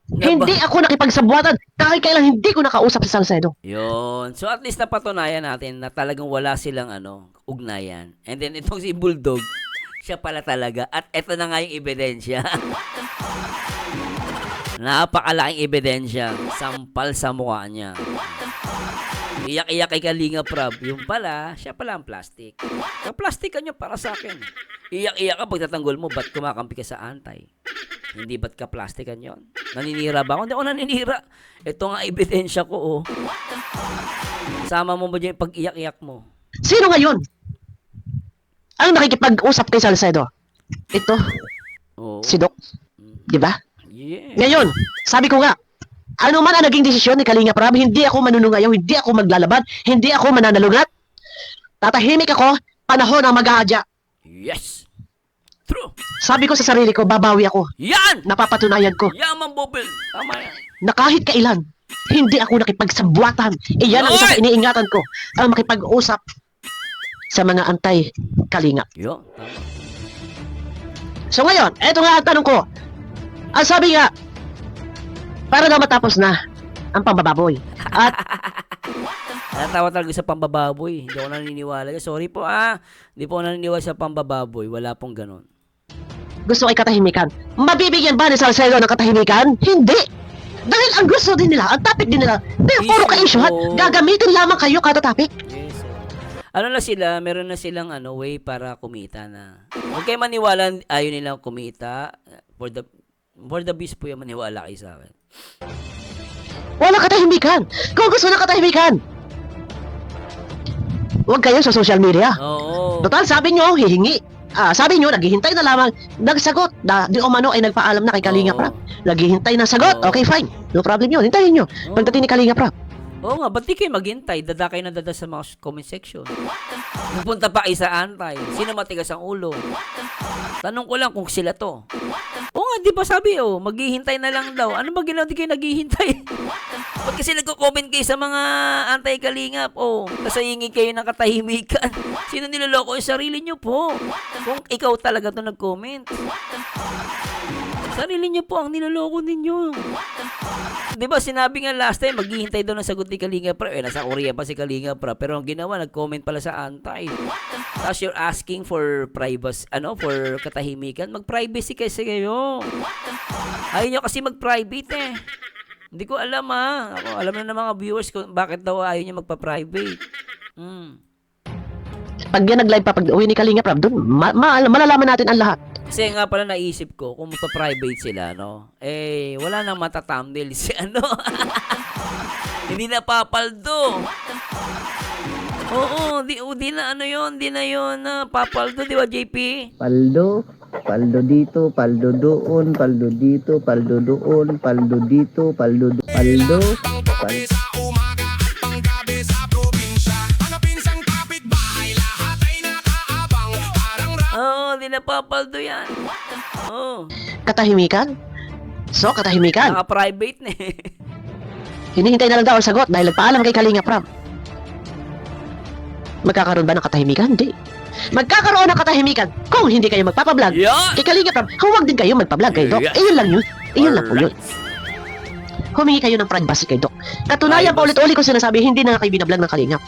A: hindi ako nakipagsabuatan. Kahit kailan, hindi ko nakausap si Salcedo.
B: Yun. So, at least napatunayan natin na talagang wala silang ugnayan. And then, itong si Bulldog, siya pala talaga. At ito na nga yung ebidensya. Napakalaking ebidensya. Sampal sa mukha niya. Iyak-iyak kay Kalingap Rob. Yung pala, siya pala ang plastic. Kaplastikan nyo para sa akin. Iyak-iyak ka pagtatanggol mo, ba't kumakampi ka sa antay? Hindi ba't kaplastikan yon? Naninira ba ako? Hindi ako naninira. Ito nga ebidensya ko, oh. Sama mo ba dyan yung pag-iyak-iyak mo?
A: Sino ngayon ang nakikipag-usap kay Salcedo? Ito,
B: Oo.
A: si Doc. Di ba?
B: Yeah.
A: Ngayon, sabi ko nga, ano man ang naging desisyon ni Kalingap Rob, hindi ako manunungayaw, hindi ako maglalaban, hindi ako mananalungat. Tatahimik ako, panahon ang mag-aadya.
B: Yes. True.
A: Sabi ko sa sarili ko, babawi ako.
B: Yan!
A: Napapatunayan ko
B: Yaman Bopil. Tama yan.
A: na kahit kailan, hindi ako nakipagsabuatan. Iyan ang isang
B: Oy!
A: iniingatan ko, ang makipag-usap sa mga anti-Kalingap.
B: Yun. Tama.
A: So ngayon, eto nga ang tanong ko. Ang sabi nga, para na matapos na ang pambababoy. At
B: Natawa talaga sa pambababoy. Hindi ako naniniwala. Sorry po Hindi po ako naniniwala sa pambababoy. Wala pong ganon.
A: gusto ay katahimikan. Mabibigyan ba ni Salcedo ng katahimikan? Hindi. Dahil ang gusto din nila, ang topic din nila, puro ka-issuehan, gagamitin lamang kayo kada topic.
B: Yes. Ano na sila, meron na silang way para kumita na. Huwag kayo maniwala, ayaw nilang kumita. For the beast po yung maniwala kayo sa akin.
A: Wala katahimikan. Kung gusto ng katahimikan, huwag kayo sa social media.
B: Oo.
A: Total, sabi nyo, hihingi. Sabi nyo, naghihintay na lamang, nagsagot. Di umano ay nagpaalam na kay Kalingap
B: Oo.
A: Rob. Naghihintay ng sagot.
B: Oo.
A: Okay, fine. No problem yun. Hintayin nyo.
B: Oo.
A: Pagdating ni Kalingap Rob.
B: Oo nga, ba't di kayo maghintay? Dada kayo na dada sa mga comment section. Pupunta pa kayo sa antay. Sino matigas ang ulo? Tanong ko lang kung sila to. Oo nga, di ba sabi maghihintay na lang daw. Ano ba ginawa di kayo naghihintay? Ba't kasi nagko-comment kayo sa mga anti-kalingap? Tapos hingi kayo ng katahimikan. Sino niloloko yung sarili nyo po? Kung ikaw talaga to nag-comment. Sarili nyo po ang niloloko ninyo. Di ba sinabi nga last time, maghihintay daw ng sagot ni Kalinga Prab. Nasa Korea pa si Kalinga Prab. Pero ang ginawa, nag-comment pala sa antay. Tapos you're asking for privacy, for katahimikan. Mag-privacy kasi kayo. Ayaw nyo kasi mag-private Hindi ko alam Ako, alam na ng mga viewers kung bakit daw ayaw nyo magpa-private.
A: Pag yan nag-live pa, pag uwi ni Kalinga Prab, doon, malalaman natin ang lahat.
B: Kasi nga pala naisip ko, kung magpa-private sila, wala nang mata-thumbnail si Hindi na papaldo. Oo, di na di na yun papaldo, di ba, JP?
D: Paldo, paldo dito, paldo doon, paldo dito, paldo doon, paldo dito, paldo paldo.
C: Panggabi sa umaga at panggabi sa probinsya. Mga pinsang kapitbahay, lahat ay nakaabang. Parang
B: Oo, di na papaldo yan. Oo,
A: Katahimikan? So, katahimikan.
B: naka-private na
A: Hinihintay na lang daw ang sagot dahil nagpaalam kay Kalinga Prab. Magkakaroon ba ng katahimikan? Hindi. Magkakaroon ng katahimikan kung hindi kayo magpapablog.
B: Yan!
A: Kay Kalinga Prab, huwag din kayo magpablog kay Doc.
B: Yeah.
A: Iyon lang yun. Iyon lang po yun.
B: Alright.
A: Humingi kayo ng privacy kay Doc. Katunayan pa ulit-ulit ko sinasabi, hindi na kayo binablog ng Kalinga.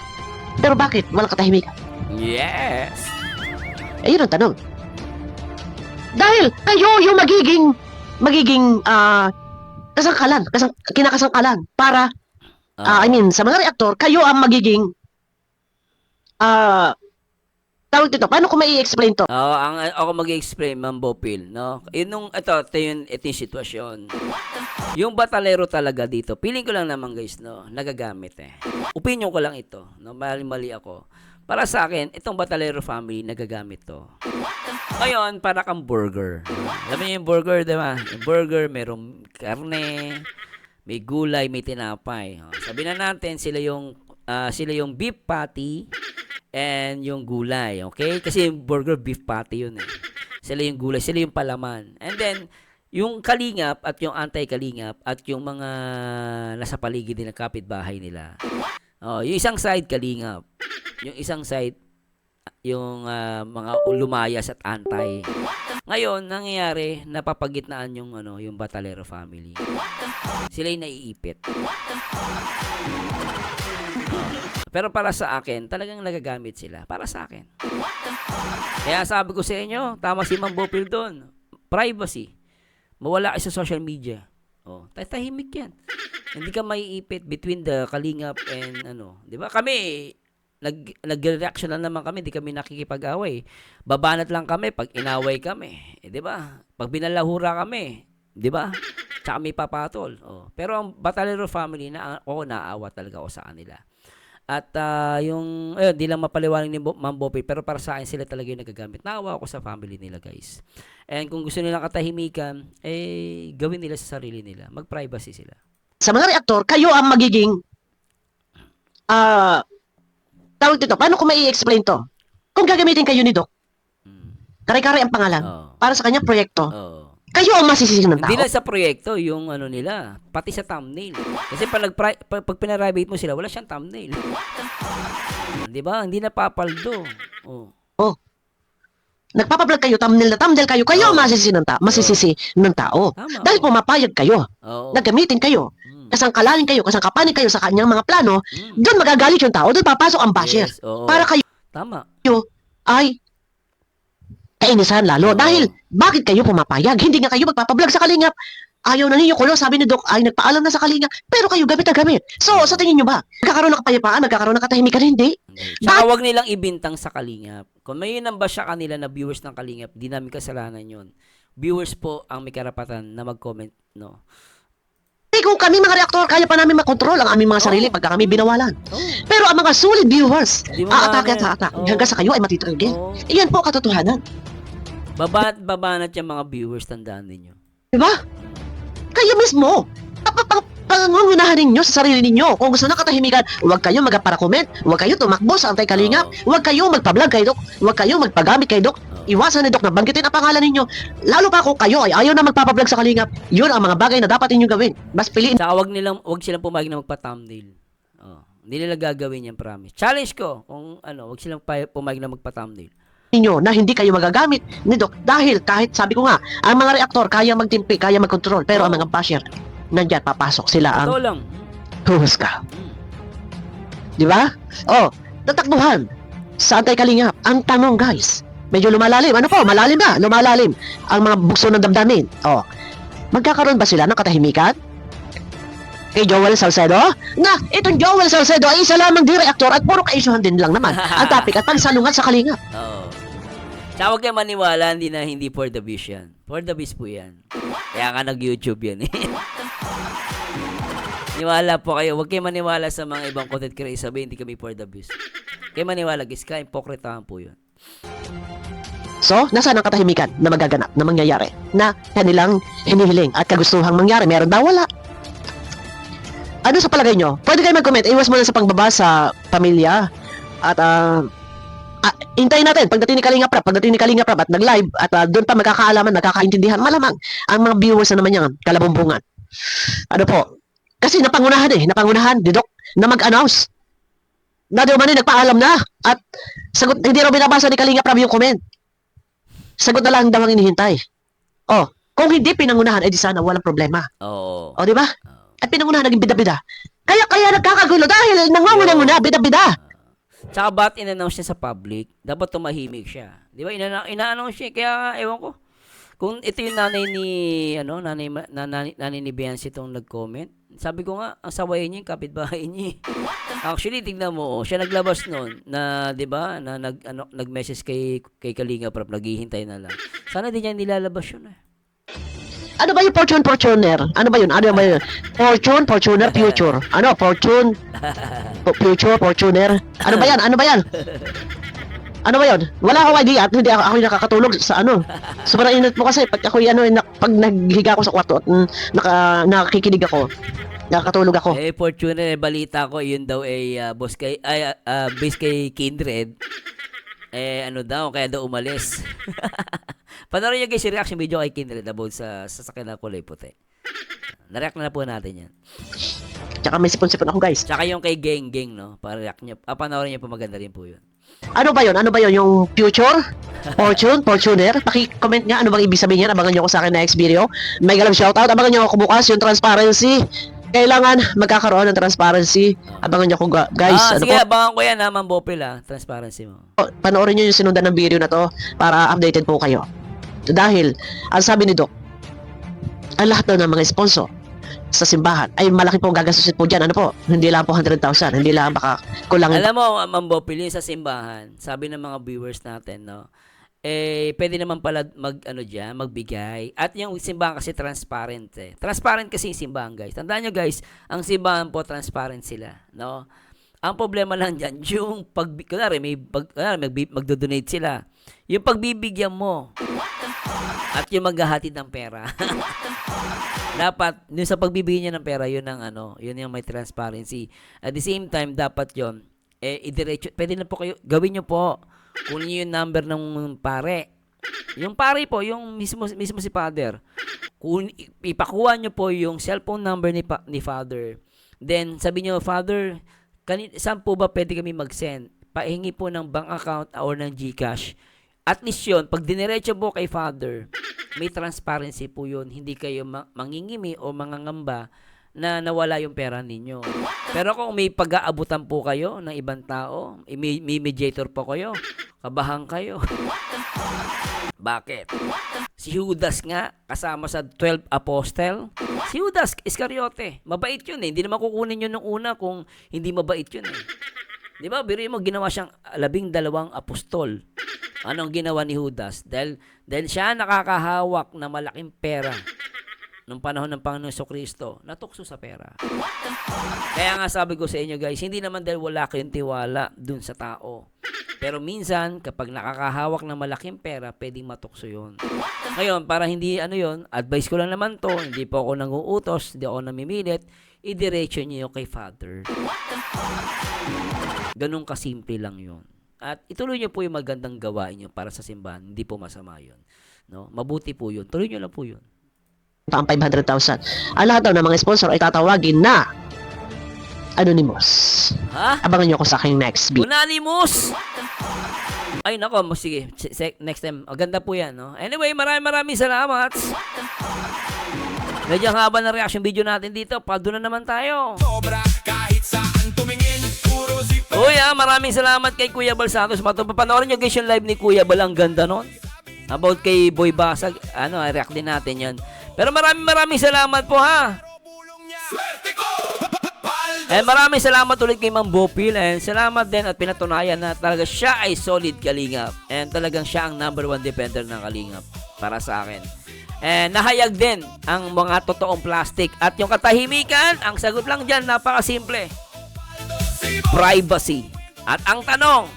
A: Pero bakit? Walang katahimikan.
B: Yes!
A: Ayun ang tanong. Dahil kayo yung magiging kasangkalan, kinakasangkalan para sa mga reaktor, kayo ang magiging tawag dito, paano ko mai-explain to?
B: Ako mag-explain, Ma'am Bopil, no? Ito yung sitwasyon. Yung batalero talaga dito, feeling ko lang naman guys, no, nagagamit Opinion ko lang ito, no, mali ako. Para sa akin, itong batalero family, nagagamit to. Ngayon, para kang burger. Alam niyo yung burger, di ba? Yung burger, merong karne, may gulay, may tinapay. Sabi na natin, sila yung beef patty and yung gulay, okay? Kasi yung burger, beef patty yun Sila yung gulay, sila yung palaman. And then, yung kalingap at yung anti-kalingap at yung mga nasa paligid din ng kapitbahay nila. Yung isang side kalingap. Yung isang side yung mga lumayas at antay. Ngayon, nangyayari, napapagitnaan yung yung Batalero family. Sila yung naiipit. Pero para sa akin, talagang nagagamit sila. Para sa akin. Kaya sabi ko sa inyo, tama si Ma'am Bopil doon. Privacy. Mawala kayo sa social media. Tahimik yan. Hindi ka maiipit between the kalingap and di ba? Kami, nag-reaction lang naman kami, di kami nakikipag-away. Babanat lang kami pag inaway kami. Di ba? Pag binalahura kami, di ba? Tsaka may papatol. Pero ang Batalero family, naawa talaga ako sa kanila. At di lang mapaliwanag ni Ma'am Bopil, pero para sa akin sila talaga yung nagagamit. Naawa ako sa family nila, guys. And kung gusto nilang katahimikan, gawin nila sa sarili nila. Mag-privacy sila.
A: Sa mga reaktor, kayo ang magiging tawag dito, paano ko mai-explain to? Kung gagamitin kayo ni Doc, kare-kare ang pangalan, para sa kanyang proyekto, kayo ang masisisi ng tao.
B: Hindi lang sa proyekto, yung nila, pati sa thumbnail. Kasi pag pinarabate mo sila, wala siyang thumbnail. Di ba? Hindi napapaldo.
A: Nagpapablog kayo, thumbnail kayo, kayo ang masisisi ng tao.
B: Tama.
A: Dahil pumapayag kayo, naggamitin kayo, kasangkalanin kayo, kasangkapanin kayo sa kanyang mga plano, doon magagalit yung tao, doon papasok ang basher.
B: Yes, oo.
A: Para kayo
B: Tama.
A: ay kainisan lalo. Dahil, bakit kayo pumapayag? Hindi nga kayo magpapablog sa Kalingap. Ayaw na ninyo kulo, sabi ni Doc, ay nagpaalam na sa Kalingap. Pero kayo gamit na gamit. So, sa tingin nyo ba, magkakaroon ng kapayapaan, magkakaroon ng katahimikan? Hindi.
B: Tsaka huwag nilang ibintang sa Kalingap. Kung may nambasya kanila na viewers ng Kalingap, di namin kasalanan yun. Viewers po ang may karapatan na mag-comment, no?
A: Kung kami mga reaktor, kaya pa namin makontrol ang aming mga sarili pagka kami binawalan. Pero ang mga solid viewers,
B: Di mo
A: aatake at
B: namin.
A: aatake hanggang sa kayo ay matitrigil. Iyan po katotohanan.
B: Babanat yung mga viewers, tandaan ninyo.
A: Diba? Kayo mismo, pangungunahan ninyo sa sarili ninyo. Kung gusto ng katahimikan, huwag kayo magpara-comment, huwag kayo tumakbo sa Antay-Kalingap, huwag kayo magpa-vlog kay Dok, huwag kayo magpagamit kay Dok. Iwasan ni Dok na banggitin ang pangalan ninyo. Lalo pa kung kayo ay ayaw na magpapablog sa Kalingap. Yun ang mga bagay na dapat ninyo gawin. Mas piliin
B: Saka wag silang pumayag na magpa-thumbnail. Hindi nila gagawin yan, promise. Challenge ko, kung wag silang pumayag na magpa-thumbnail.
A: ninyo na hindi kayo magagamit ni Dok dahil kahit sabi ko nga, ang mga reaktor kaya magtimpi, kaya mag-control, pero ang mga basher, nandyan papasok sila ang
B: Totoo lang.
A: huhusga. Di ba? Oh, tatakbuhan sa Antay-Kalingap. Ang tanong guys, medyo lumalalim. Ano po? Malalim na. Lumalalim ang mga bukso ng damdamin. Oh, magkakaroon ba sila ng katahimikan? Kay Joel Salcedo? Na, itong Joel Salcedo ay isa lamang di reaktor at puro kaisuhan din lang naman ang topic at pagsalungat sa Kalingap.
B: Oo. Tsaka huwag kayo maniwala, hindi for the views yan. For the views po yan. Kaya nga nag-YouTube yan eh. Niwala po kayo. Huwag kayo maniwala sa mga ibang content creators. Sabi, hindi kami for the views. Kayo maniwala, guys. Kaya hipokritahan po yun.
A: So, nasaan ang katahimikan na magaganap, na mangyayari, na kanilang hinihiling at kagustuhang mangyari? Meron ba? Wala. Ano sa palagay nyo? Pwede kayo mag-comment. Iwas muna sa pangbaba sa pamilya. At, hintayin natin. Pagdating ni Kalinga Prab at nag-live at doon pa magkakaalaman, magkakaintindihan, malamang ang mga viewers na naman yan, kalabumbungan. Ano po? Kasi napangunahan, Didok, na mag-announce. Na di umani nagpaalam na. At sagot, hindi raw binabasa ni Kalinga Prab yung comment. Sagot na lang daw ang inihintay. Oh, kung hindi pinangunahan, di sana walang problema.
B: Oo.
A: O, di ba? At pinangunahan naging bida-bida. Kaya nagkakagulo dahil nangunguna-nguna, bida-bida.
B: Tsaka ba't in-announce niya sa public, dapat tumahimik siya. Di ba? Ina-announce siya. Kaya, ewan ko. Kung ito yung nanay ni, nanay ni Biancy itong nag-comment, sabi ko nga, ang sawayin niya yung kapitbahay niya. Actually, tignan mo, siya naglabas noon na, di ba, na nag-message kay Kalinga Prab, naghihintay na lang. Sana di niya nilalabas yun eh.
A: Ano ba yung Fortuner? Ano ba yun? Fortuner, future. Ano? Future, Fortuner. Ano ba yan? Ano ba yun? Wala akong idea at hindi ako nakakatulog sa ano. Sobrang init mo kasi pag ako pag naghiga ako sa kwarto at nakikinig ako, nakakatulog ako.
B: Fortuner, balita ko, yun daw base kay Kindred. Kaya daw umalis. Panoorin nyo guys yung reaction video kay Kindred about sa sasakyan na kulay puti. Nareact na po natin yan.
A: Tsaka may sipon-sipon ako guys.
B: Tsaka yung kay Geng, no? Para-react nyo. Panoorin nyo po, maganda rin po yun.
A: Ano ba yun? Yung future? Fortuner? Paki-comment nga ano bang ibig sabihin yan. Abangan nyo ako sa akin next video. May galang shoutout. Abangan nyo ako bukas yung transparency. Kailangan magkakaroon ng transparency. Abangan nyo ako guys.
B: Sige, abangan ko yan ha, Ma'am Bopil ha. Transparency mo.
A: Panoorin nyo yung sinundan ng video na to para updated po kayo. Dahil, ang sabi ni Doc, ang lahat daw ng mga sponsor sa simbahan ay malaki pong gagastusin po dyan. Ano po? Hindi lang po 100,000. Hindi lang baka kulang.
B: Alam mo, Ma'am Bopil, yung sa simbahan, sabi ng mga viewers natin, no? Pwede naman pala magbigay. At yung simbahan kasi transparent eh. Transparent kasi yung simbahan, guys. Tandaan nyo, guys, ang simbahan po transparent sila, no? Ang problema lang dyan, yung magdo-donate sila. Yung pagbibigyan mo at yung maghahatid ng pera. Dapat, yung sa pagbibigyan niya ng pera, yun yung may transparency. At the same time, dapat yun, idiretso, pwede na po kayo, gawin nyo po, kunin nyo yung number ng pare. Yung pare po, yung mismo si father. Ipakuha nyo po yung cellphone number ni father. Then, sabi nyo, father, saan po ba pwede kami mag-send? Pahingi po ng bank account or ng GCash. At least yun, pag diniretso po kay father, may transparency po yun. Hindi kayo mangingimi o mangangamba na nawala yung pera ninyo. Pero kung may pag-aabutan po kayo ng ibang tao, may mediator po kayo, kabahan kayo. Bakit? Si Judas nga, kasama sa 12 apostle, si Judas Iscariote, mabait yun eh. Hindi naman kukunin yun nung una kung hindi mabait yun eh. Di ba? Biro mo, ginawa siyang 12 apostol. Anong ginawa ni Judas? Dahil siya nakakahawak na malaking pera nung panahon ng Panginoon Jesucristo, natukso sa pera. Kaya nga sabi ko sa inyo guys, hindi naman dahil wala kayong tiwala dun sa tao. Pero minsan, kapag nakakahawak ng malaking pera, pwedeng matukso yun. Ngayon, para hindi yun, advice ko lang naman to, hindi po ako nanguutos, hindi ako namimilit, idiretso niyo kay Father. Ganun kasimple lang yun. At ituloy niyo po yung magandang gawain niyo para sa simbahan. Hindi po masama yun. No? Mabuti po yun. Tuloy niyo lang po yun.
A: ang 500,000. Ang lahat daw ng mga sponsor ay tatawagin na anonymous.
B: Ha?
A: Abangan nyo ako sa aking next video.
B: Unanimous! Ay, nako. Sige. Next time. Maganda po yan. No? Anyway, maraming salamat. Medyo haba na reaction video natin dito. Paldo na naman tayo.
C: Sobra kahit saan tumingin, puro zip.
B: Uy, maraming salamat kay Kuya Bal Santos. Panoorin nyo guys yung live ni Kuya Bal. Ang ganda nun. About kay Boy Basag. React din natin yan. Pero maraming salamat po ha.
C: Swerte ko!
B: And maraming salamat ulit kay Ma'am Bopil. And salamat din at pinatunayan na talaga siya ay solid kalingap. And talagang siya ang number 1 defender ng kalingap para sa akin. And nahayag din ang mga totoong plastic. At yung katahimikan, ang sagot lang dyan, napakasimple. Privacy. At ang tanong,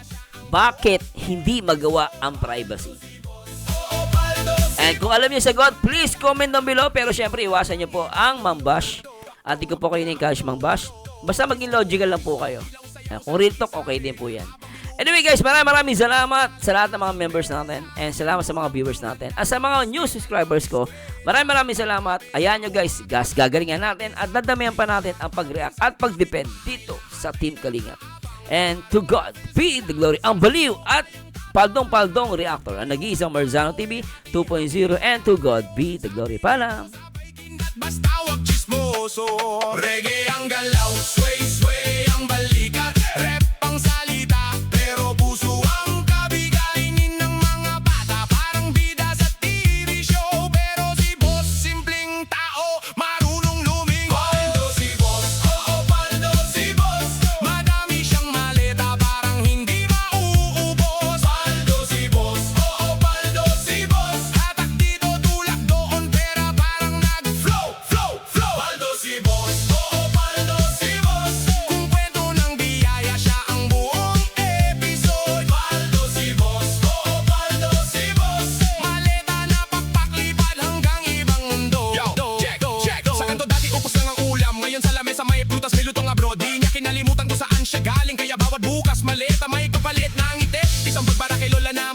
B: bakit hindi magawa ang privacy? And kung alam niyo yung sagot, please comment down below. Pero syempre, iwasan niyo po ang mambash. At di ko po kayo na-encourage mambash. Basta maging logical lang po kayo. Kung real talk, okay din po yan. Anyway guys, maraming salamat sa lahat ng mga members natin. And salamat sa mga viewers natin. At sa mga new subscribers ko, maraming salamat. Ayan nyo guys, gagalingan natin. At dadamihan pa natin ang pag-react at pag-depend dito sa Team Kalingap. And to God be the glory. Ang baliw at paldong reactor ang nag-iisang Marzano TV 2.0, and to God be the glory. Paalam.
C: Basta wag chismoso. Reggae ang galaw, sway ang balikat. Rap ang salita, pero puso ang kabigainin ng mga bata. Parang bida sa TV show, pero si boss simpleng tao, marunong lumingon. Paldo si boss, oo paldo si boss. Madami siyang maleta, parang hindi mauubos. Paldo si boss, oo paldo si boss. Hatak dito, tulak doon, pera parang nag-flow. Paldo si boss, oo paldo si boss. Kung kwento ng biyaya, siya ang buong episode. Paldo si boss, oo paldo si boss. Maleta na pakpaklipad hanggang ibang mundo. Yo, check. Sa kanto dati upos lang ang ulam. Ngayon sa lamesa may prutas, may lutong abroad. Di niya kinalimutan kung saan siya galing. Kaya bawat bukas maleta may kapalit na ngiti. Isang pagbara kay lola na